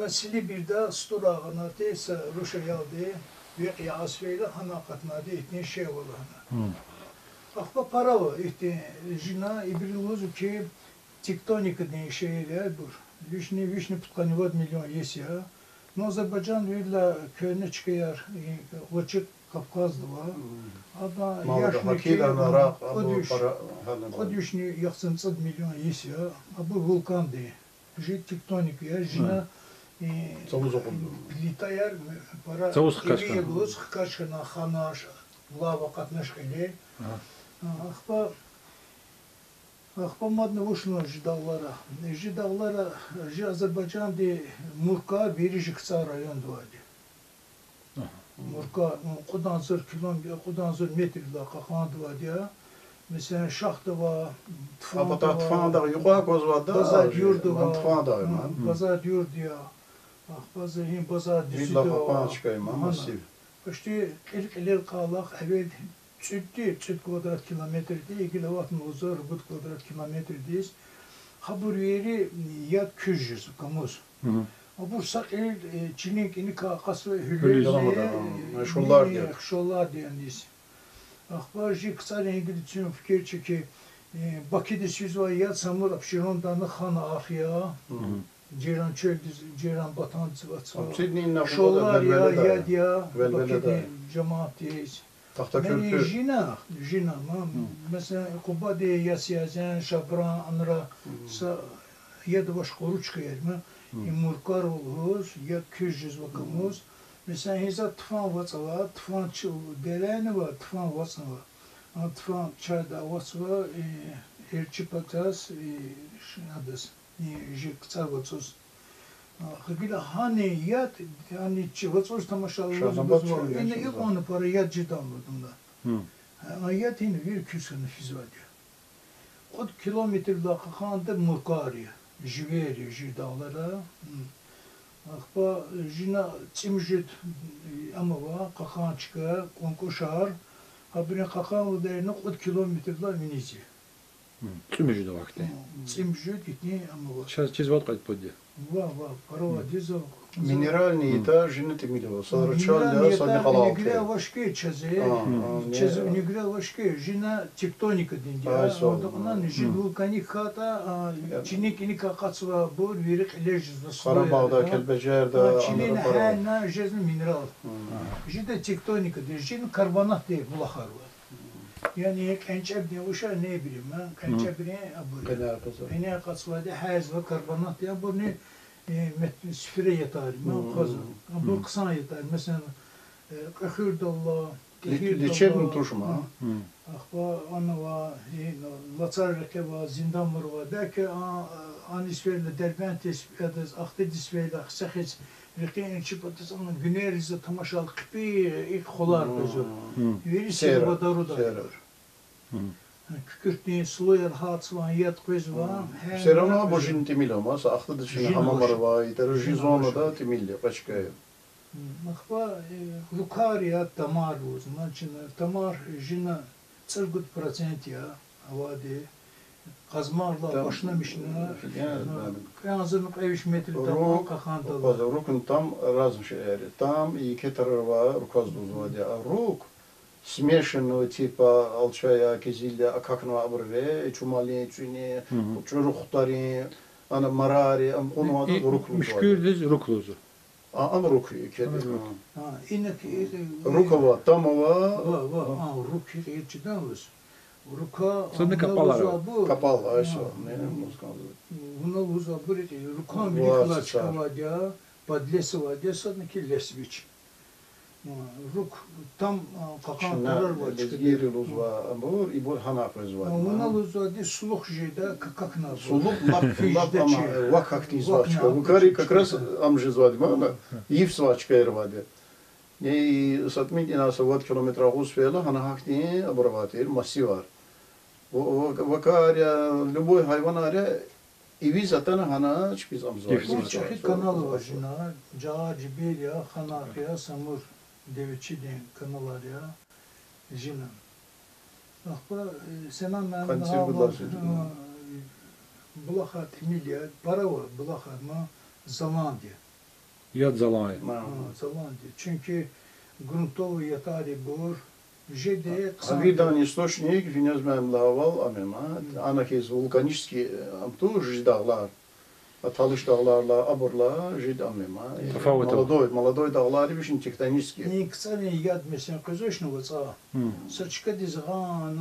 Mesela bir de sturağına deyse Rusya yaldı ve ya asfeyle hanakatna de etni şey olana. Akba para var işte jina ibrilozu ki tektonika ne şeyler bur. Vişne putkanivat milyon yes ya. No Azerbaycan öyle köyüne çıkıyor. Voçik Kafkazlı var. Hatta yaşlı ki o düşne yaksın milyon yes ya. Bu vulkan de. Jit tektonik ya jina Zavuz okundu. Plitayar para. Zavuz hkaçkan. Zavuz hkaçkana xanaş lava qatnaşqili. Akba madne vuşno jidavlara. Jidavlara Azerbaycan de Murka Beriji kısa rayon duaydı. Murka Kudanzır kilometre, Kudanzır metrede kakan duaydı ya. Mesela Şah'da var, Tfanda yukarı kozvada. Bazar yurdu var. Tfanda. Bazar yurdu ya. Bazı baza Bir lafa falan çıkayım ama siv. İşte ilk kalak evvel çüt kvadrat kilometrede 2 kilowatt muzor bu kvadrat kilometredeyiz. Ha bu yeri yat küjüz kamuz. Bu sak el çinik ini kakası hülle şollar diyendiyiz. Akbarcı kısa rengi için fikir çeki Bakı'da siz var yat samur apşirondan xana ahya. Ceyran çöl, Ceyran batan sıvatsa. Şollar ya, Bakı'da cemaatiyiz. Tahta köprü. Jina, mesela Kuba'da yasiyazen, Şabran, Anra, ya da baş koruçka yerme. Murkar oluruz, ya küjüz vakamuz. Mesela heza tıfan vatsava, tıfan dereni var, tıfan vatsava. Tıfan çayda vatsava, elçi patas, adas. Kısa vatsuz. Hıgıyla hani yat, hani vatsuz tamaşalımız var. Yine ilk onu para yat cidamladım da. Yat yine bir küsünü fizvadiya. O kilometre dakikanda Murkariya. Jiveri, jidağlara. Akba jina çimjit ama va kakan çıkar, konkoşar. Habire kakan üzerine 10 kilometreler minici. Çimjit vakti. Çimjit itni ama va. Çiz vat kayıt podya. Va, parova dizo. Минеральные этажи не тимило. Сарчалля, садни халалты. Нигре вашки чазе. Чазе нигре вашки. Жина тектоника денди. Ondan jin vulkanik hata çinik kakatsa bu verik ilejizde. Karabağ'da, Kelbecer'de. Çinin her jezmi mineral. Jide tektonika de. Jin karbonat de bulahar var. Yani kençep diye uşa ne bileyim ben. Kençep ne bu. Ne katsa de hez ve karbonat ya bu ne sifire yeter, bu kısa yeter. Mesela kahir dalla, Lečebnu tuşma. Akba ana va, laçar reke va, zindan var va. Belki an isveyle derbentes edez, ahte disveyle sahiç reke çıpatıs ama günerize tamaşal kıpi ilk xolar bezor. Veri seyre daru da. Kükürtni sloyer hatsvan yat kozvan. Все равно божин тимило, мас ахты дышина хамамарва, и даже зона да тимиле, пачкаю. Akba Lukarya tamar o zaman tamar jina 40% ya avadi kazmarla başlamışına yazın eviş metre tamam kakanda. Рукн там разные шеери. Там и кетарова руказдузвади, а рук смешанного типа алчая, кизиля, акакного абрве, чумали, чуни, чурухтари, ана марари, onu adı rukluz. Müşkürdüz rukluz. An rukyu kedi. İnek Rukova, tamova. Va, rukyu geçidavuz. Ruka Sonra kapalar. Kapalı ayşe. Ne muskazı. Buna uzabır ruka miliklar çıkavadia, padlesavadia, sadnaki lesviç. Ruk tam kakan karar var çıkıyor. Yeri luzva amur, ibol hanafız var. Ona luzva di suluk jeda kakakna. Suluk lap ama vakakti звачка. Вукари как раз амжи звали, мана. Ив звачка ервади. И сатмити на 40 километров успела, она хакти обрабатывает массивар. Вакаря любой хайванаря иви затана хана чпиз амзвачка. Çeşit kanal var jina. Ca, Cibelya, Hanafya, Samur. Devçiden kanallar ya, jina. Akba senan ben Bulahat Emilia, Parava Bulahat ma Zalandiya. Yad Zalay. Zalandiya. Çünkü gruntovu yatari bor, jede. Видан источник, винез мем лавал, амема, анахиз вулканический, амту ждалар. Talış dağlarla, aburla, jid amema. Молодой dağları bir şey tektonический. Не кстати, яд mesela козочного ца. Сачка дизган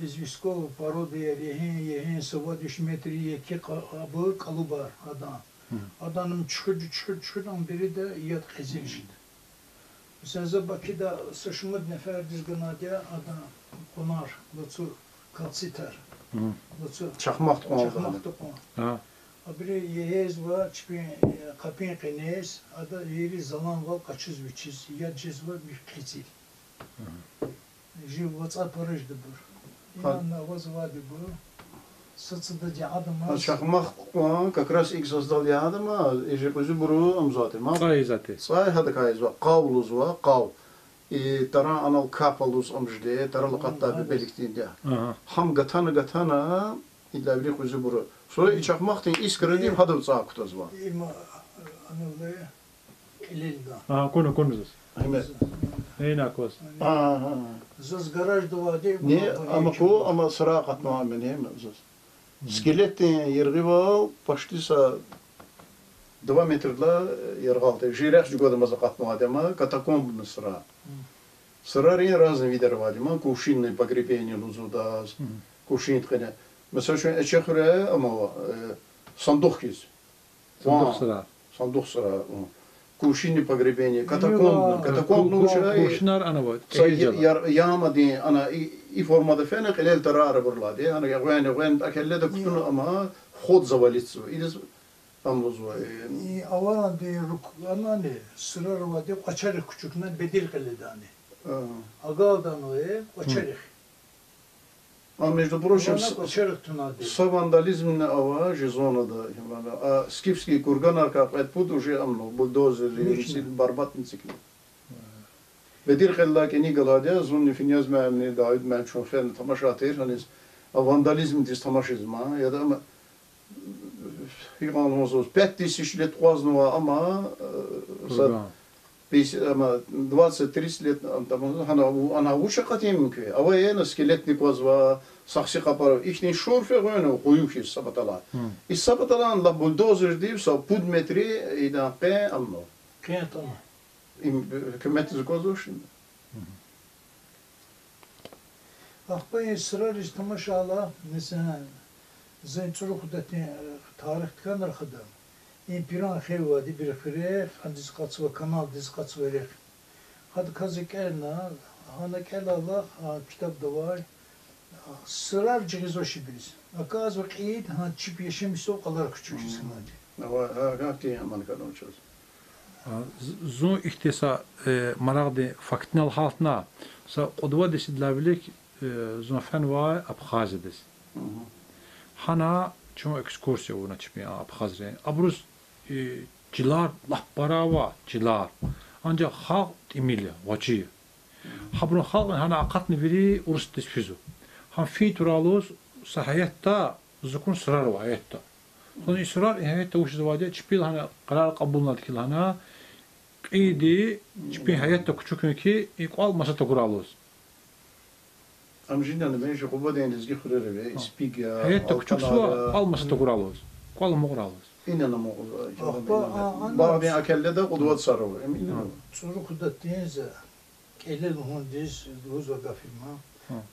известково породы ehen savadiş metriye ki abur kalubar adam. Adamın çıkırdan biri de yad kazıcıydı. Mesela Bakı'da saçımız nefer dizganadia adam konar, latsu kalsitar. Çakmak tıkmalı. Ha. Abire yehez var, çıpın kapın kines, ada yeri zaman var, kaçız biçiz, yadcız var, bir kizil. Jiv WhatsApp arajdı bu. İnan navaz vardı bu. Sıçıdıcı adımız. Çakmak как раз ilk создал ядыма, ежек өзі бұру амзаты. Қай заты? Сай хады кайзва, қаулуз ва, қау. И тара анал капалуз амжде, таралы қатта беліктейінде. Хам гатана, illa bir kuzu buru. Sonra içakmaktın iskırı deyip hadır sağa kutuz var. İma anıldı. Elilda. Aha, konu zız. Evet. Neyin akvaz? Zız garaj duva değil. Ne ama ko ama sıra katma amene hem zız. Skeletin yergi var, başlıysa 2 metrla yergaltı. Jirek jugodamaza katma adama, katakombunu sıra. Sıra разные виды var. Кувшинные погребения лузуда, кувшин ткани. Mesela şu eşekure ama sandık kiz. Sandık sıra. Sandık sıra. Kuvşinli pogrebение, katakombnu uçağı. Kuvşinler ana var. Yağma diye ana i formada fena qilal tarar burladı. Ana gwen akelle de kutunu ama xod zavalitsu. İdiz amluz var. Avaran diye rukanani sıra var açarı küçükmen bedil kıledani. Agaldan o açarı. А между прочим, савандализм ава жезонада. Скифский курган аркап этпут уже амно бульдозер барбатный цикл. Бедир хелла кени галадя зунни финяз мәмни Давид мен шофен тамашатыр ханис вандализм дис тамашизма ya da ama yıkanmaz 5000 лет қуазнова ama ama 20-30 лет она лучше хотим que ава ена скелетный козва сахси капаров ихний шурфе гойно куюхи сабатала и сабаталан la bulldozer deyip sa pud metri ida pe amno kent ama hükümet zikozu şimdi akbay sıra istamaşala mesela zeytçuru kudeti tarih tıkanır kadar İmpiran xeyvadi bir xire, hadis kaçva kanal diz kaçverek. Hadi kazık erna, hana kelala kitap da var. Sırar cihazı biz. Akaz vakit han çip yaşamışsa o kadar küçük ismadi. Hakti aman kanonçuz. Zun ihtisa maraqdi faktnal haltna. Sa qodwa desidlabilik zun fen var Abxazidis. Hana çoğu ekskursiya ona çıkmıyor Abxazre. Abruz cilar lahbarava cilar. Ancak halk imilya vacı. Habrun halkın hana akatni biri urus disfizu. Han fi turaluz sahayatta zukun sırar var hayatta. Sonra israr hayatta uçuz vade çıpil hana karar kabulnadı ki hana idi çıpil hayatta küçükün ki ilk almasa da kuraluz. Amjindan ben şu kuba denizgi xurere ve ispiga. Hayatta küçük su almasa da kuraluz. Kalma kuraluz. İnanam o. Bazı akelle de kudvat sarı. Eminim. Çocuk kudat diyince kelel hundiz ruza gafirma.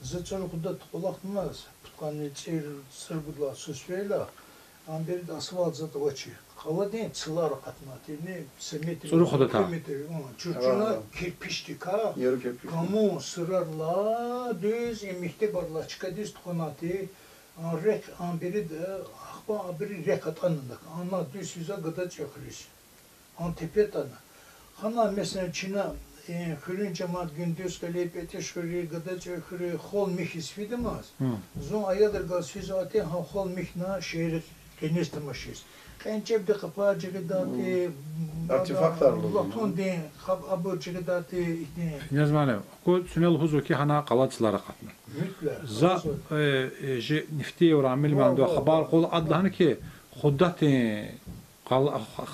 Zı çocuk kudat kulakmaz. Putkanı çeyir sırbudla süsveyla. Amberi de asfalt zatı vaçı. Hava değil çılar katmatı. Ne semetri. Çocuk kudat ha. Çocukuna kirpişti ka. Yarı kirpiş. Kamu sırarla düz emikte barla çıkadız tukanatı. Rek amberi de biri rekat anında. Ana düz yüze gıda çökürüz. An tepet ana. Hana mesela Çin'e hürün cemaat gündüz kalip etiş hürü gıda çökürü hol mihis fidemaz. Zon ayadır gaz füzati ha hol mihna şehir deniz tamaşız. Kencebde kapağı cıgıdatı artefaktlar olur. Laton de abur cıgıdatı Ne zaman ko sünel huzu ki hana qalatçılara qatma. mütler. Za nifti ve amel mandu xabar qol adlan ki xuddat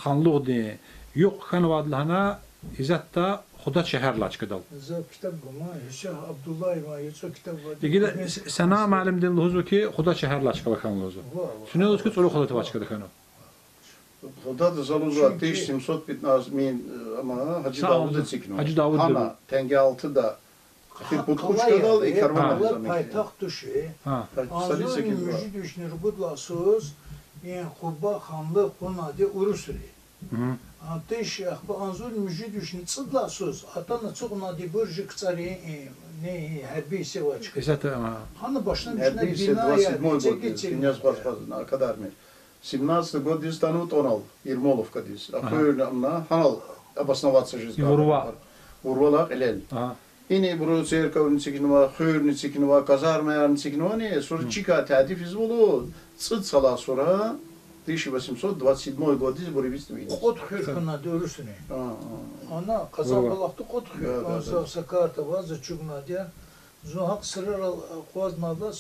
xanluq de yok kan vadlana izatta xudat şehirla çıkadal. Za kitap goma Hüseyh Abdullah ima yetso kitap var. Digile sana malum din huzu ki xudat şehirla çıkaba kan huzu. Sünel huzu ki çolu xudat va çıkada kanu. Xudat zaluzva 1715 min ama Hacı Davud'u çekinu. Hacı Davud. Hana tenge altı da Putkuçkadal ikarvan Allah paytaxt düşü. Azın müjü düşünür budlasız. Yani kurba xanlı konadı urusuri. Ateş bu azın müjü düşünür çıdlasız. Atana çoğunadı burcu kıtsari ne hərbi seva çıkır. Esat Hanı baştan Hərbi düşünür ise binaya 27 god. Knyaz Paspazına kadar mı? 17 god diz tanut onal. Yermolovka diz. Aköyne amna hanal abasnovаться жизнь. Urva. Urvalak elel. İni buru cerkavın çekinova, xöyürün çekinova, kazarmayan çekinova ne? Sonra çıka tədif izvolu. Çıt sala sonra 1827 году буревистым видим. Код хыркана дөрүсүнө. Ана казалбалакты код хыр. Онса сакарта ваза чугнадя. Зухак сырыр квазнада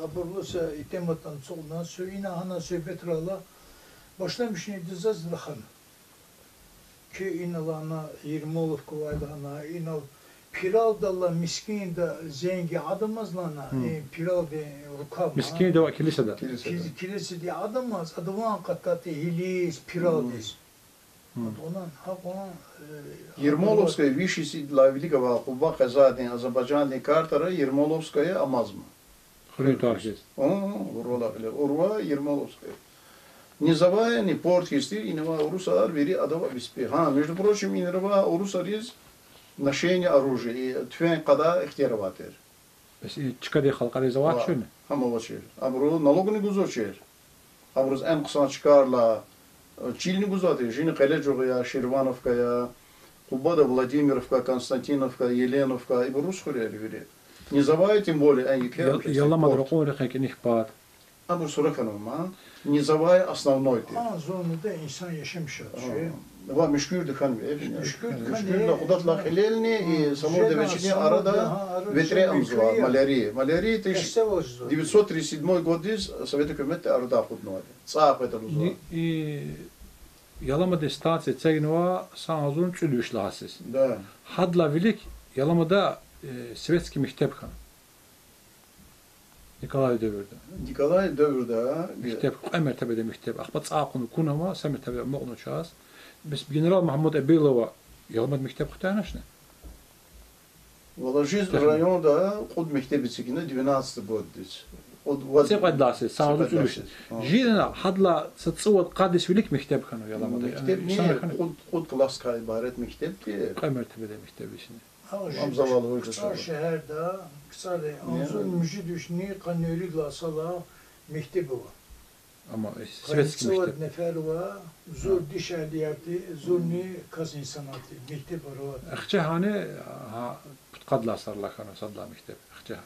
абурлуса итематан цугна сүйина ана сөйбетрала. Başlamışını dizaz lahan. Ki inalana 20 olup kuvaylarına inal piral dalla miskin de zengi adamazlana piral de rukam. Miskin de o kilisede. Kilise de adamaz adamın katati hilis piral des. Ondan hak ona Ермоловская виши для великого Куба Казани Азербайджан картера Ермоловская Амазма. Хрен тархис. Урва Ермоловская. Низовая не порт есть и не урусар вери адава беспе. Между прочим, и нерва урусар есть ношение оружия и тюфень када ихтиароватер. Çıkadı halkları zavat şunu. Ama vaçer. Abru налогını guzorçer. Abruz en kısa çıkarla Çilini guzatır. Şimdi Kalecioga'ya, Şirvanovka'ya, Kubada, Vladimirovka, Konstantinovka, Yelenovka и Рус хуряли вери. Не забывай тем более они Yalla madrakon rekin ihbar. Ama Surakanova не забывай основной ты. zonunda insan yaşamış atıyor. Var müşkürdü kan ev. Müşkürdü Kudatla hilelni и само девечни arada vetre amzva малярия. Малярия 1937 год Совет hükümeti arada hudnuvar. Sağ это узва. Yalamada stansiya çeginova sanazun çülüşlasız. Да. Hadla vilik yalamada Svetski mektep kan. Nikolay dövrde. Nikolay dövrde mektep, mertebede mektep. Akbat sağkunu kunama, sen mertebede moğnu çağız. Biz General Mahmud Ebilova yalamada mektep kutaynaş ne? Valla жизнь районда код мектеби çekinde 12 год дис. Сепадласы, саназун çülüşlasız. Жидена hadla sıtsıvat kadis vilik mektep kan yalamada. Mektep niye kod klaska ibaret mektep ki? Mertebede mektep işini. Amzavalı Kısa şehirde, kısa de, anzun müjde düşünü kanuri lasala mektebi var. Ama Svetski mektep. Nefer var, zor diş eliyatı, zor ni kaz insanatı, mektep var. Akçehane kadla sarla kanı sadla mektep. Akçehane.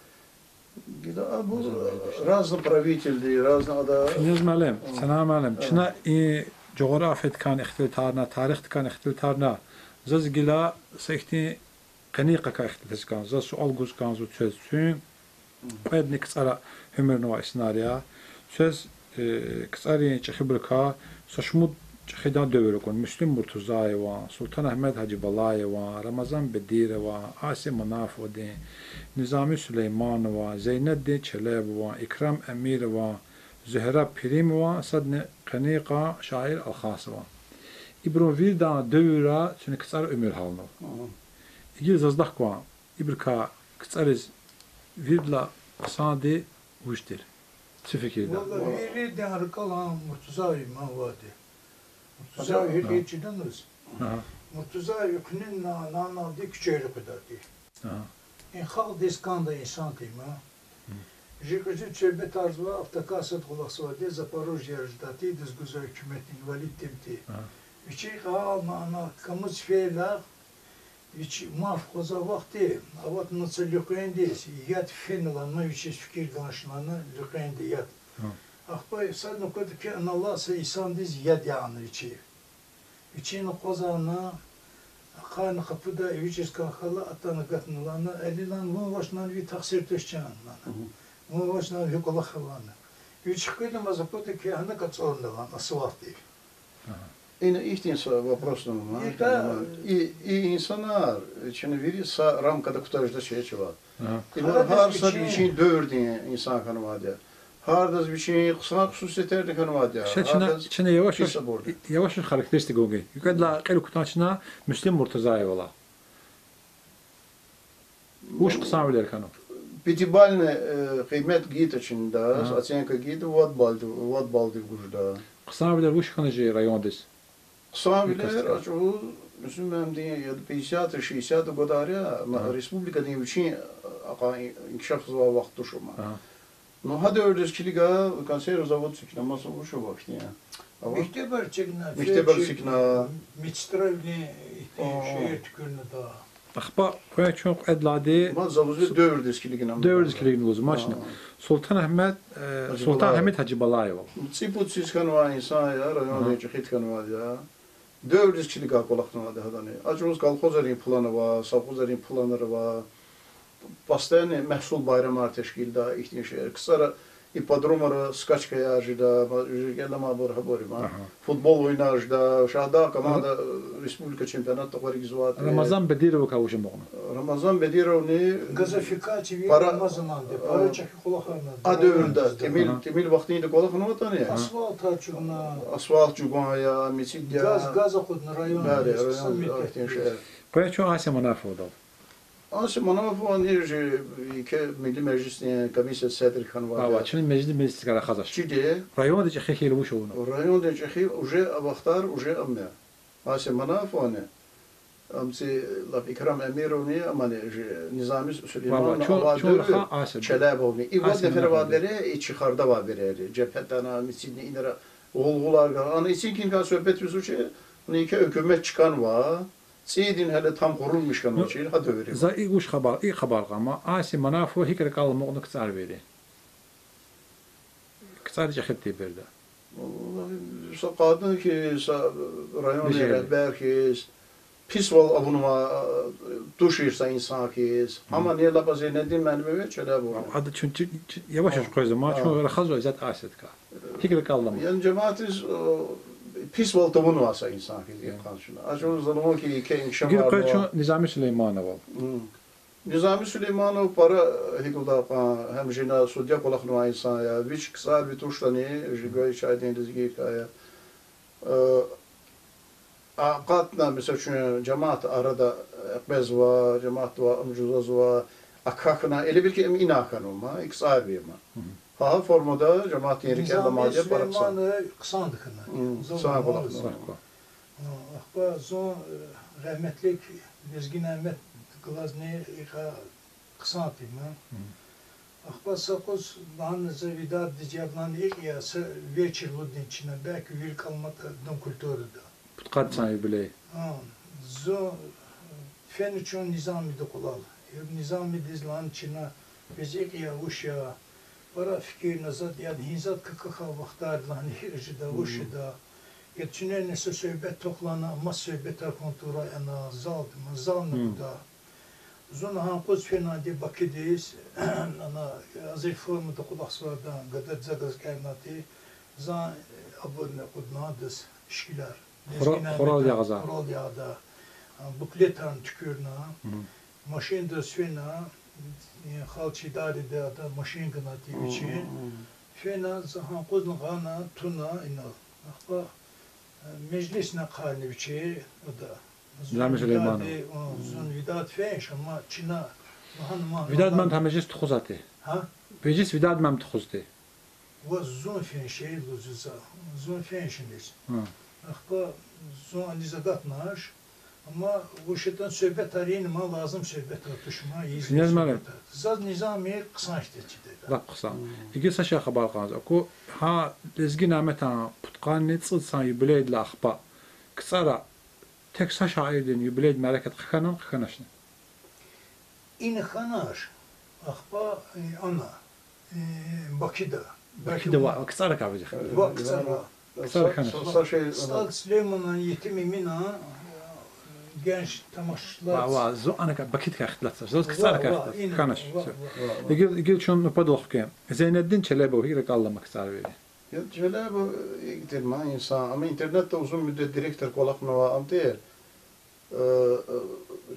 Bu razı правители, razı ada. Knyaz məlim, sana məlim. Çina coğrafiyat kan ixtiltarna, tarix kan ixtiltarna. Zaz gila sekti qaniqa ka ixtiltas kan. Zaz sual guz kan zu çözsün. Bedni kısara hümerno isnariya. Söz kısari çxibrka saşmud çxidan dövrükon. Müslüm Murtuzayeva, Sultan Ahmed Hacibalayeva, Ramazan Bedireva, Asim Manafodi, Nizami Süleymanova, Zeyneddin Çelebova, İkram Emirova, Zühra Pirimova, Sadni Qaniqa, şair Al-Khasova. İbron Vildan dövra çünkü kısar ömür halno. İgil zazdak kva, İbrka kısarız Vildla Sadi Uştir. Sıfikirden. Vallahi veri de arkalan Murtuzavi mavadi. Murtuzavi hürriyetçiden öz. Murtuzavi hükünün nanaldi küçüğü kadar değil. Xalq deskanda insan tema. Jekacı çöbe tarzı var, aftakasat kulası var diye Zaporojye rezultatı dizgüzel hükümetin valid temti. Viçi ana kamuç feyler viçi mafkoza vakti avat nasıl lükendis yat fenlanma viçi fikir danışmanı lükendi yat. Akbay sadno kadar ki analasa insan diz yat yani viçi. Viçi kozana kan kapıda evciz kalkalı atanı katnılanı elilan mu başlan bir taksir töşçanlanı. Mu başlan bir kolaklanı. Üç kıydım azapotı ki ana katsorundan asfaltı. Истинный вопрос и insanlar için veri raмкада кутажда чечева. Harsa bir şey dördün insan kanımadı. Hardas bir şey kısa hususiyetler kanımadı. Çine yavaş karakteristik oldu. Yukadla qelu kutaçna Müslüm Murtazayeva. Uş kısa bilir kanı. Пятибалльный кыймет гид için da, оценка гида вот балды gujda. Kısa bilir uş kanıcı rayondis. Kısa bilir açığı Müslüman diye ya 50-60 godarya Respublika diye bir şey inkişaf zava vakti şuma. Но hadi ördüskiliga konserv zavod çıkna şu vakti ya. Mekteber çekna. Mekteber çıkna. Mitstravni şehir tükürünü da. Axba koya çok edladı. Ma zavuzu dövür diskiligin. Dövür diskiligin uzun maşına. Sultan Ahmet Sultan Hamid Hacı Balayev. Ципут сисканва инсан я районда чихитканва я dövür diskilik akolaqtına da hadani. Acımız kolxozların planı var, savxozların planları var. Постоянно məhsul bayramlar təşkildə ihtiyac var. Qısara ipodromları, skaçkaya ajda, gəlama borma. Futbol oynajda, şahda komanda Respublika çempionatı organizovat. Ramazan Bedirov kavuşum bunu. Ramazan Bedirovni Газификация Para- Ramazan'da para çakı kulaklarına. a dövrdə temil vaxtında qolaqını vatanı. Asfalt açığına, Asfalt cugaya, misidya. gaz akudun rayonu. Bəli, rayon ihtiyac var. Koya çok Asya manafı oldu. Asi Manavov ki Milli Meclisin komissiya sədri xan var. Baba, Çin meclis qara xazaş. Çidi Rayonda xeyli bu şounu. rayon da çəxi уже avaxtar уже amma. Asi Manavov amsi laf İkram Emirovni amani Nizami Süleyman Baba, çok rahat Asya. Çəlabovni. İvad Asya nəfər Manavov. var beri çıxarda var beri. Cəbhətana misidni inara olğular. Ana için kinka söhbət üzüçü. Bunu iki hökumət çıxan var. Çiğdin hele tam kurulmuşken o şey hadi öyle. Za ilk xabar ama Asya manafı hikre kalma onu kısar veri. Kısar cəhət berdə. Sa qadın ki, sa rayon rəhbər ki, pis val abunuma duşirsa insan ki, ama niye lapazı ne diyeyim benim evet şöyle bu. Adı çünkü yavaş yavaş koyuz ama çünkü xaz özət Asya'da. Hikre kalma. Yani cemaatiz pis val tabun varsa insan ki diye karşına. Acımızdan o ki iki inkişaf Gir var. koyucu Nizami Süleymanov. Nizami Süleymanov para hikulda hemjina sudya kolaknu insan ya. Viç kısa bir tuşlani, jigoy çaydın dizgi ya. Qatna mesela şu cemaat arada ekbez var, cemaat var, amcuzaz var. Akakna, ele bil ki inakan olma, ikisar bir ma. Ha formada cemaat yeri kelle Nizami madde paraksan. Süleyman'ı kısandıkına. Sağ kolaknu. Akba zon rahmetlik Lezgin Ahmet Glazni kısantıym. Akba sakos banızı vidar diyablan ilk yası вечер ludinçine belki bir kalmak don kulturu da. Putqat sayı biley. Zo fen için Nizami de kulal. Nizami dizlan çina bezek ya uşa para fikir nazat ya hinzat kaka vaktarlan hirjida uşida geçine nese söhbet toklana ama söhbetler kontura ana zaldı da zona hankos fena de bakideyiz ana azif formu da kulaksulardan gadar zagaz kaynatı za abone kudnadas şkiler Xoral yağza. Xoral yağda bukletan tükürna maşin da svena halçı daride da maşin gına için fena zahan kozna gana tuna inal akba meclisine kalni biçi o da Nizami Süleymanov. Zon vidat fenş ama çina Vidad mam tamajist tuxuzati. ha Vejis vidad mam tuxuzti. ve zon fenşe luzuza zon fenşiniz akba zon anizadat naş ama bu şeyden söhbet tarihini ma lazım söhbet atışma Nizami. Zaz Nizami kısa işte çide. Laq qısa. İki saşa xabar qanız. Aku ha Lezgin Ahmet putqan net sıd sayı bileyd la axba. Qısara tek saşa aydın yubileyd mərəkət qıxanaşın. İni xanaş akba ana Bakıda. Bakıda var. Qısara qabıcıq. Vakıtsara. Sa şey Stad Süleyman'ın yetimi mina genç tamaşlar. Va zo ana Bakıda qaxtlatsa. Zo qısara qaxtlaş. İgil. İgil çün padolx ki. Zeynəddin Çələbov hikre qallama qısar veri. Ya şöyle bu giderman insan ama internette uzun müddet direktör kolaknu var amter.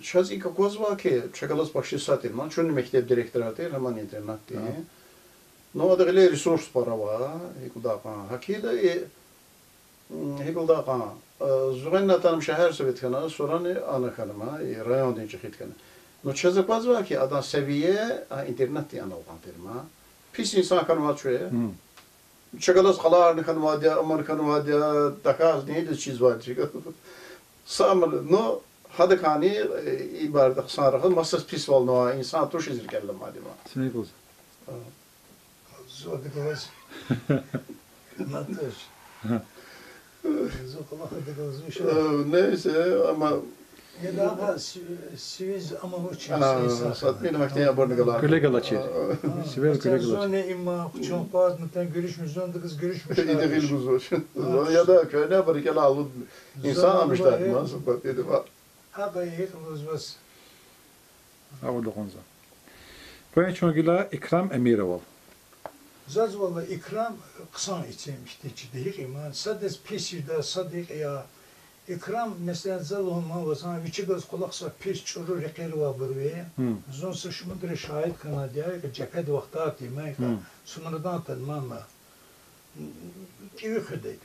Сейчас и как var ki çakalas başı satılman çünkü mektep direktörü değil hemen internet değil. No adagile resurs para var. Hikuda kan hakida hikuda kan zuğenna tanım şehir sovet kana soran ana kanıma rayon dinçi hit kana. No çazapaz var ki adam seviye internet diye ana olan terma. Pis insan kanıma çoğu. Çakalas kalar ne kanıma diye aman kanıma diye dakaz neydi çiz var çünkü. Samır no hadi kani ibarda sanırım masas pis val no insan tuş izirkelle madima. Sinir qoz. Zor dikaz. Natış. Zor kulak dikaz. Neyse ama Ya da siviz ama uçuyor. Satmayın makine abone kalan. Güle galaçır. Sibel güle galaçır. Sonra imma çok bazı görüşmüş, onda kız görüşmüş. İyi de kuzu. Ya da köyne bir kere alıp insan almışlar. Nasıl dedim. Ağayı kılızmaz. Avlu konza. Koyun çoğugila ikram Emirov. Zaz valla ikram kısan içeymişti ki değil iman. Sadece pesirde sadık ya. İkram mesela zal olma ve sana viçi göz kulaksa pes çuru rekleri var buraya. Zonsa şumudur şahit kana diye ki cephed vakti atayım. Sınırdan tanımam. Gibi kudaydı.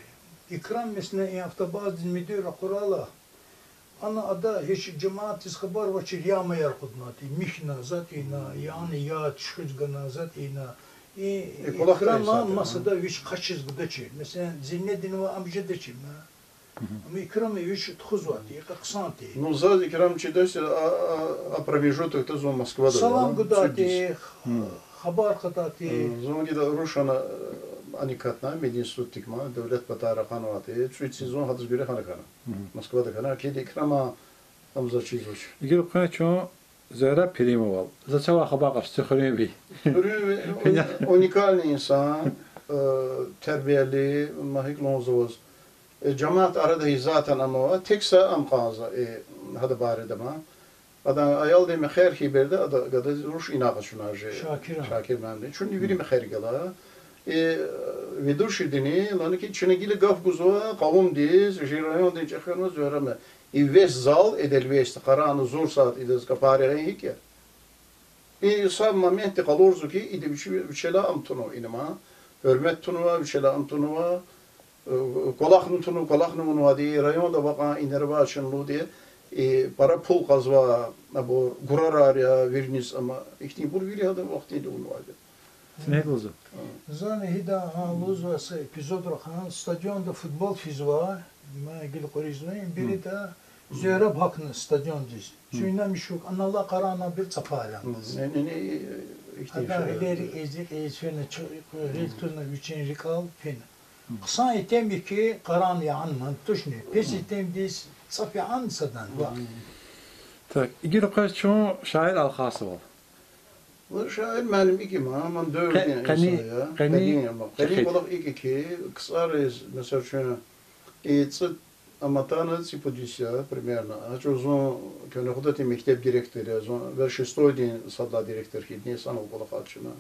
İkram mesela en hafta bazı müdür kurala. Ana ada hiç cemaat iskabar vaçir yamayar kudnati. Mihna zatina yani ya çıkızgana zatina. İkrama masada üç kaçız gıda çir. Mesela zinnedin ve amca da çir. Ama ikram üç tuz var diye kaksanti. Ну, за икрам чидась, а промежуток то зон Москва. Salam gıda diye, haber gıda diye. Зон гида Рушана аникатна мединститут тикма, devlet batara kanavati. Çünkü sezon hadis göre kanakana. Moskva'da kana kedi ikrama amza çizmiş. İgil koyun çoğu Zöhre Primovol. Zaçava haba kaçtı kırıyor bir. Unikal insan, terbiyeli, mahik lonzoz. Cemaat arada zaten ama teksa amkaza hada bari dema. Adam ayal de mekher hiberde ada ruş inaqa şunaje. Şakir memde. Çünkü biri mekher gala. Vidur şidini lan ki çene gile gaf guzo kavum diz jirayon de çakırmaz öğrenme. İves zal edelvest qaranı zor saat idez kapare hik ya. Sam momenti qalorzu ki ide bir şeyler amtuno inma. Hürmet tunuva bir şeyler amtunuva. Kolaknı bunu vadi rayonda baka inerva açınlı diye para pul kazva bu gurar ya virnis ama ihtim bu bir adım vaktiydi onu vadi. Ne oldu? Zane hida haluz ve epizod rakan stadyonda futbol fizva ma gil qorizmayın biri de Zöhre bakın stadyon diz. Çünkü mişuk analla qarana bir çapala. Ne ihtim Hatta ileri ezik eğitmeni rektoruna üçüncü kal fen. Kısa item ki qaran yan mantuşni. Pes item diz safi ansadan va. Tak. İgil koyun çoğu şair alxası var. Bu şair mənim iki man dövdü ya. Qani olaq iki kısarız mesela şunu çıt amatana сиподися примерно. А что зон көнөхдөти мектеп директоры, зон вершестой день садла директор хидне санал болахачына.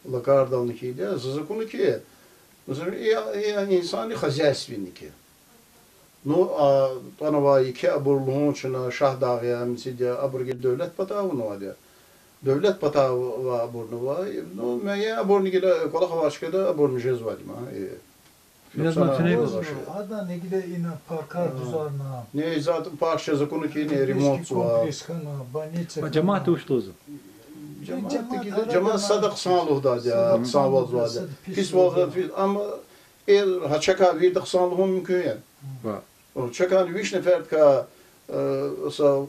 Лакардалны хиде, закону ki mesela insani хозяйственники. Ну, а танавайи ki aburluğun çına şah dağıya mesela aburge devlet patavunu var ya. Devlet patağı var burnu var. No, meye aburni gile kola havaşkada aburni jezvadim ha. Biraz ne oldu? Ada ne gide ina parkar düzarna. Ne zaten parça zakonu ki ne remont var. Cemaat uçluzu. Cemaat sadak sağlığı ya, sağlığı var. Pis var ama haçaka bir de sağlığı mümkün yani. Var. Çakan üç nefer ka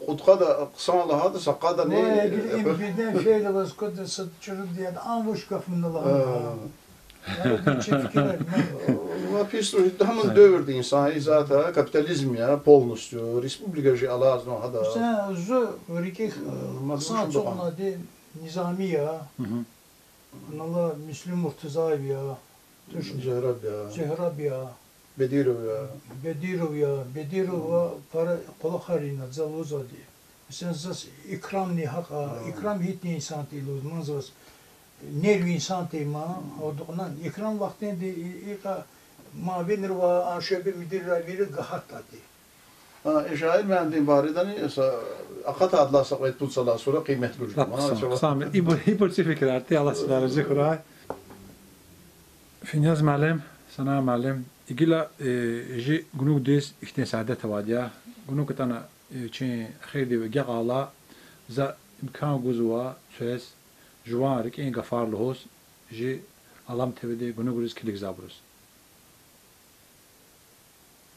kutka da sağlığı da sakada ne? Ne gideyim birden şeyle var kodda satçırım diye amuş kafında lan. Yani çiftkiler. Pis tamam dövürdü insan zaten kapitalizm ya polnustu. Respublikacı alaz no hada. Sen zu rikih maksan çoğuna de nizami ya. Allah Müslüm Murtazaev ya. Zehrab ya. Bedirov ya. Bedirov para kolakharina zaloza diye. Sen zas ikram ni haka, ikram hitni insan değil uzman zas. Nervi insan değil ma, oduqnan ikram vaktinde ika mavenir ve aşabi müdirler verir gahat tadı. Şair mühendin baridan akat adla sakayet tutsalar sonra kıymetli olur. Samet, İbol fikir arttı. Allah sizlere zikra. Finyaz malim, sana malim. İgila ji gunuk des ihten saadet vadiya. Gunuk tana çin xeydi ve gala za imkan guzwa söz juwarik en gafarlı hos ji alam tevdi gunuk riz kilik zabrus.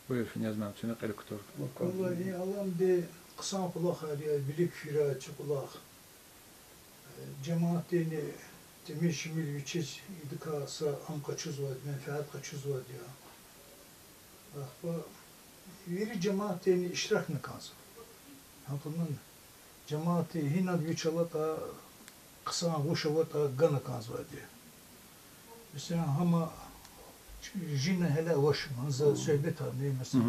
Buyur Finyaz malim, sana qeli kutur. Vallahi alam de kısan kulak hariya bilik fira çıkulak. Cemaatini demir şimil viçiz idikasa am kaçız var, menfaat kaçız var diye. Bak bu veri cemaatini iştirak ne kalsın. Hakkının cemaati hinad güçalata kısa kuşavata gana kanzvadi. Mesela ama jine hele hoş manza söhbet anlayayım mesela.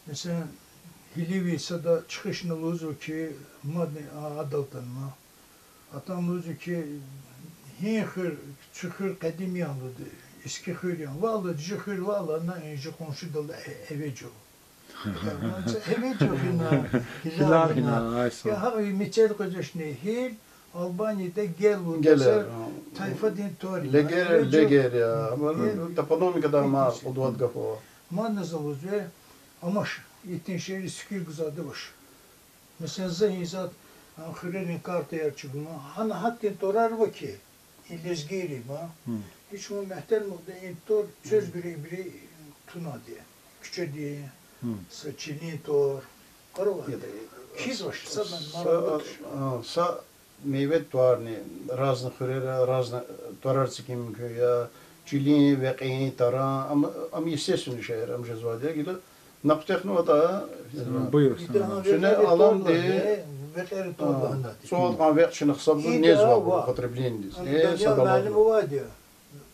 Mesela Hilivi sada çıkışını luzu ki madde adaltan ma. Atam luzu ki hihir çıkır kadim yanlıdı. Eski hır yan. Vallahi dici hır vallahi na enji komşu dalı eveco. Eveco hina. Hilal hina. Aysa. Ya havi miçel kocaşne hil Albanya'da gel bu. Gelir. Tayfa din tori. Leger ya. Ama toponomika da ma odvat gafo. Manazalız ve amaş. Yettin şehri sikir güzadı baş. Mesela zahizat Ankara'nın kartı yarçıbıma. Hani hatta torar var ki İllezgiri ma. Hiç o mehter muhda tor söz bire tuna diye. Küçe diye. Saçini tor. Karova. Kiz baş. Sadan maravatır. Sa meyve tuarni razna khurera razna torartsikim köya çili ve qini tara am yesesün şehir am jezvadiye gile naqtexnu da Buyur. Şuna alan de Veteri torda. soğuk kan vaqt şunu xsabdu nez var potreblendis. Ya malum var diyor.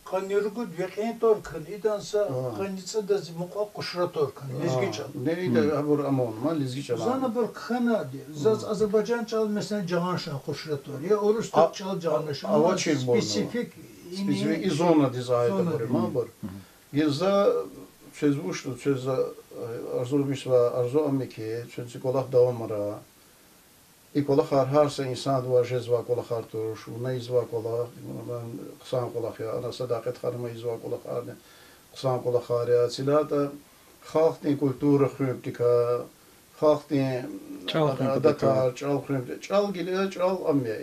Kan yurgud veqin tor kan idansa kanitsa da muqa quşra tor kan. Lezgi çal. Ne de abur amon ma lezgi çal. Zana bir kana diyor. Zaz Azerbaycan çal mesela Cahanşah quşra tor. Ya Orus tor çal Cahanşah. Spesifik izona dizayda ma bor. Gizda çözmüştü çöz arzumiş ve arzu amiki çözü kolak davamara. İkola harsa insan duvar jezva kola hartur, şuna izva kola, ben kısan kola ya, ana sadakat harma izva kola harne, kısan kola harya, silata, halkın kültürü xüyüptika, halkın adata, çal xüyüptika, çal gile, çal amme,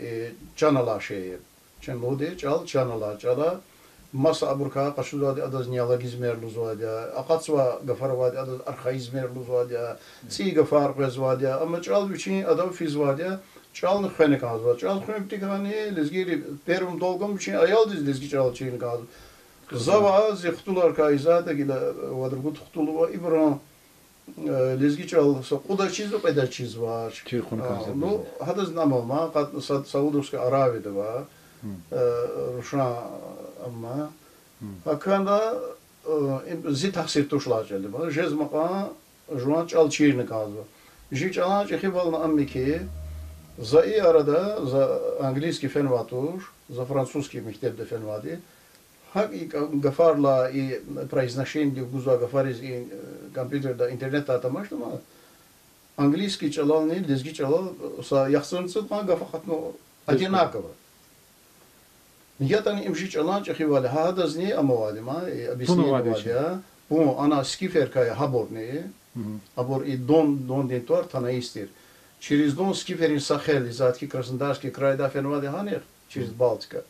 çanala şeyi, çanlode, çanala, çala, masa aburka, kaşudadi adaz niyala gizmerlu zvadia, akatsva gafarvadi adaz arxaizmerlu zvadia, si gafar qezvadia, ama çal biçin adam fizvadia, çal nxene kazva, çal xüyüptikani, lezgiri, perum dolgum biçin ayal diz lezgi çal çin kaz. Zava zixtular kaizada gila, vadrgut xtulu ibran, lezgi çal, kuda çizdi, peda çiz var. Türkün kazva. No, hadaz namalma, kat Saudovska Araviyada var. Ruşan ama hakkında zit taksir tuşlar geldi bana. Jez maka juan çal çiğni kazı. Jik çalan çehi balna amiki za iyi arada za Angliski fen vatuş, za Fransuski mektebde fen vadi. Hak gafarla i произношение гуза gafarız i kompüterde internette atamaştım ama Angliski çalan ne, lezgi çalan sa yaxsınsı kan gafa hatno одинаково. Я там им жить аланч ахивали, хада зни амавали ма, объяснили я. Bu ana skiferkaya habor ne? Habor и дон дентуар танаистер. Через дон скиферин Сахел, изатки Краснодарский край да фенвади ханер, через Балтика.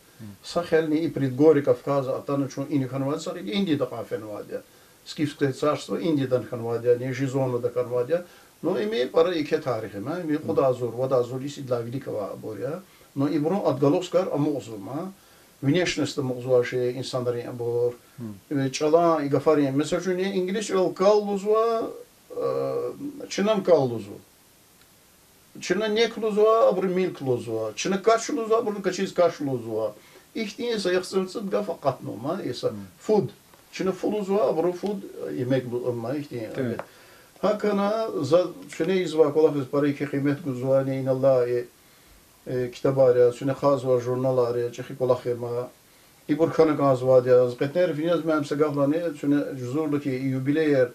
Сахел не и предгорье Кавказа, а там что ини ханвади, сахел Индия да фенвади. Скифское царство Индия да ханвади, не Жизона да ханвади. Но имеет пара iki tarihi ma, имеет куда зур, вода зур иси для великого оборя. Но и брон отголоскар амозума. Внешность музуаши insanların bor. Çala igafariye. Mesela şu ne İngiliz ol kalluzwa, Çinam kalluzwa. Çina ne kluzwa, abur mil kluzwa. Çina kaşluzwa, abur kaçiz kaşluzwa. İhtiye sayıksınsı gafa katnoma. Esa food. Çina fuluzwa, abur food yemek ama ihtiye. Hakana za şune izva kolafız parayı kıymet guzwa ne inallah kitabariya, şune khazwa jurnalariya, çehi kolafema. İbur kanı kazvadiya. Zqetner finyaz memse gaflani şune juzurluki yubileyer.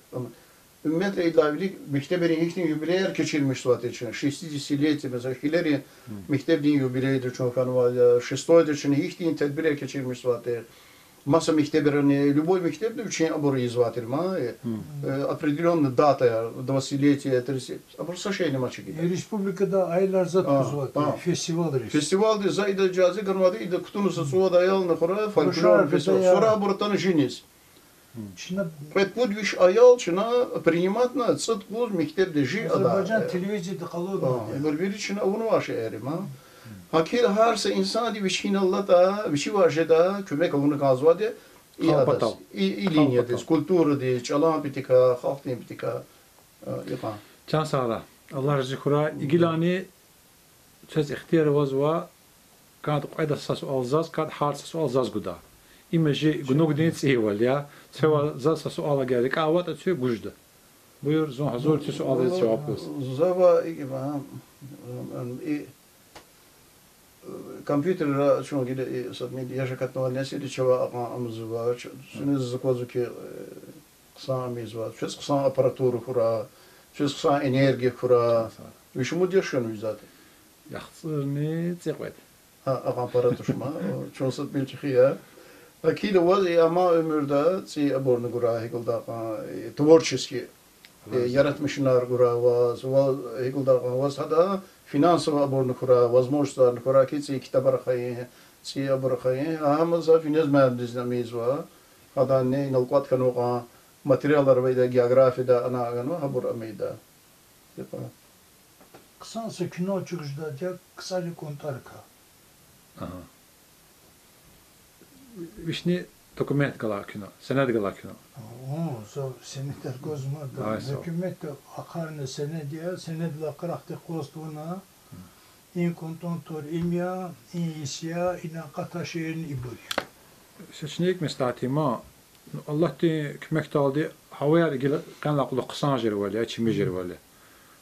Ümmetle idlavilik mekteberin hiçbir yubileyer geçirmiş zaten için. 60-leti mesela hileri mektebin yubileydir çok kanvadiya. Şestoydur için hiçbir tedbirler geçirmiş zaten. Масса мектеберани, любой мектеб, учение оборы изватер, определенная дата, 20-летие, 30, а просто шейни мачики. Республикада aylar zat kuzvat, festival reis. Festivalde zayda cazı garmadı, ida kutunusa suva dayal nahora, folklor festival. Sonra обратно женись. Пет подвиж аял, чина принимать на цет куз мектебде жи ада. Azerbaycan televizyonda kalıyordu. Böyle çina onu vaşı erim ha. Hakir harsa insan di vişkin Allah da vişi vaje da kömek onu gazvade i adas i linye de kulturu de çalan bitika halkın bitika yapan. Can sağla. الله رزقه إجلاني تز اختيار وزوا كانت قاعدة سؤال زاز كانت حارس سؤال زاز قدا إما جي جنوك دين تسيول يا سوى زاز سؤال جارك أوقات تسوي جوجده بير زون حضور تسؤال جواب بس زوا إيجا كمبيوتر شو كده صدمي يشكت نوع الناس اللي شوا أمزوا شنو زكوزو كي قصان ميزوا شو قصان أباراتور كورا شو قصان إنرجي كورا وش مودي شنو يزاد يخسرني تقويت أباراتور شما شو صدمي تخيا أكيد وضع أما أموردا تي أبورن كورا هيكل دا تورشيسكي yaratmışlar kura vaz hikulda vaz hada finansova abornu kura возможността kura ki ci kitaba rakhaye ci abor rakhaye ama za finans mühendisliğimiz var hada ne nalqat kanu materyaller ve de geografyada ana agano habur amida depa Kısansa kino çıkışda diye kısaca kontarka. Vişni dokument gala kino, sened gala kino. Senetler gözüme hükümet akarne senediye senedla kıraktı kostuğuna in kontontor imya in isya ina kataşerin iburi. Seçenek mestatima Allah te kümekte aldı havaya kan laqlı qısan jeri vali, çimi jeri vali.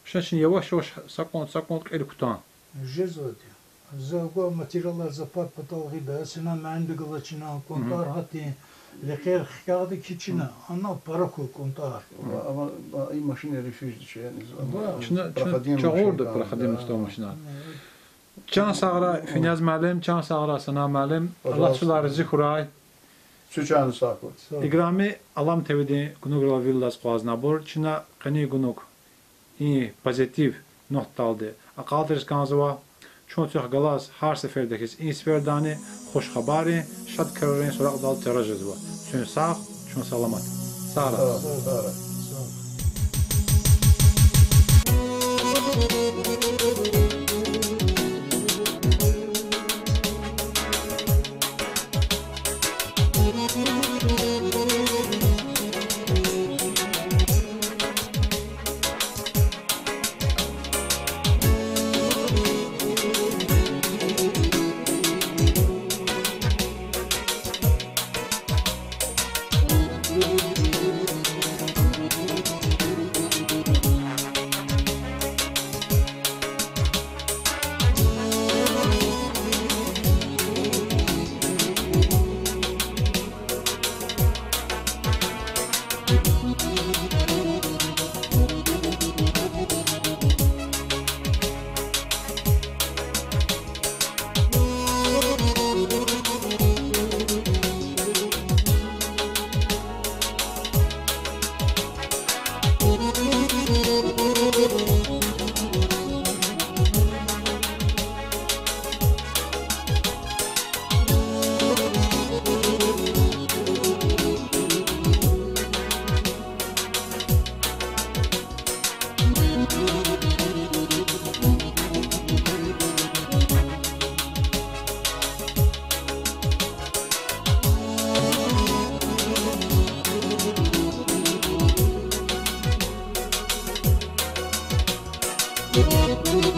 Şaşın yavaş yavaş sakon el kutan. Jezodi. Zago materyaller zapat patalgıda sena mendi gılçına kontar hati lekher xiyadi kiçina ana para kontar. ama ay maşine refüj düşen. Şuna çağırdı prahadim ustamışlar. Can sağra finaz malum, can sağra sana malum. Allah sular zikray. Suçan sakot. İgrami alam tevdi gunugla villas qaznabur çina qani gunug. İyi pozitiv noktaldı. Aqadırız kanzava چون تو گلاس هر سفر دکیس این سفر دانی خوش خبری شد کرورین سراغ دال تراجز با چون صاف چون سلامت سارا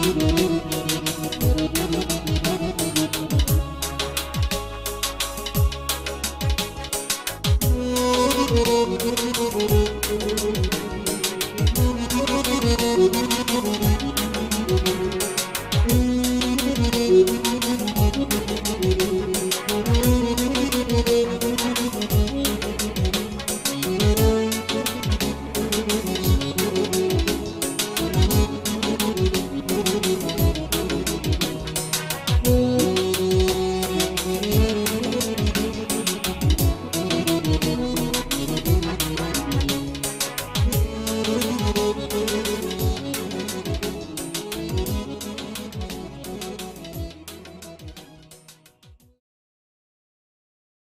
Thank you.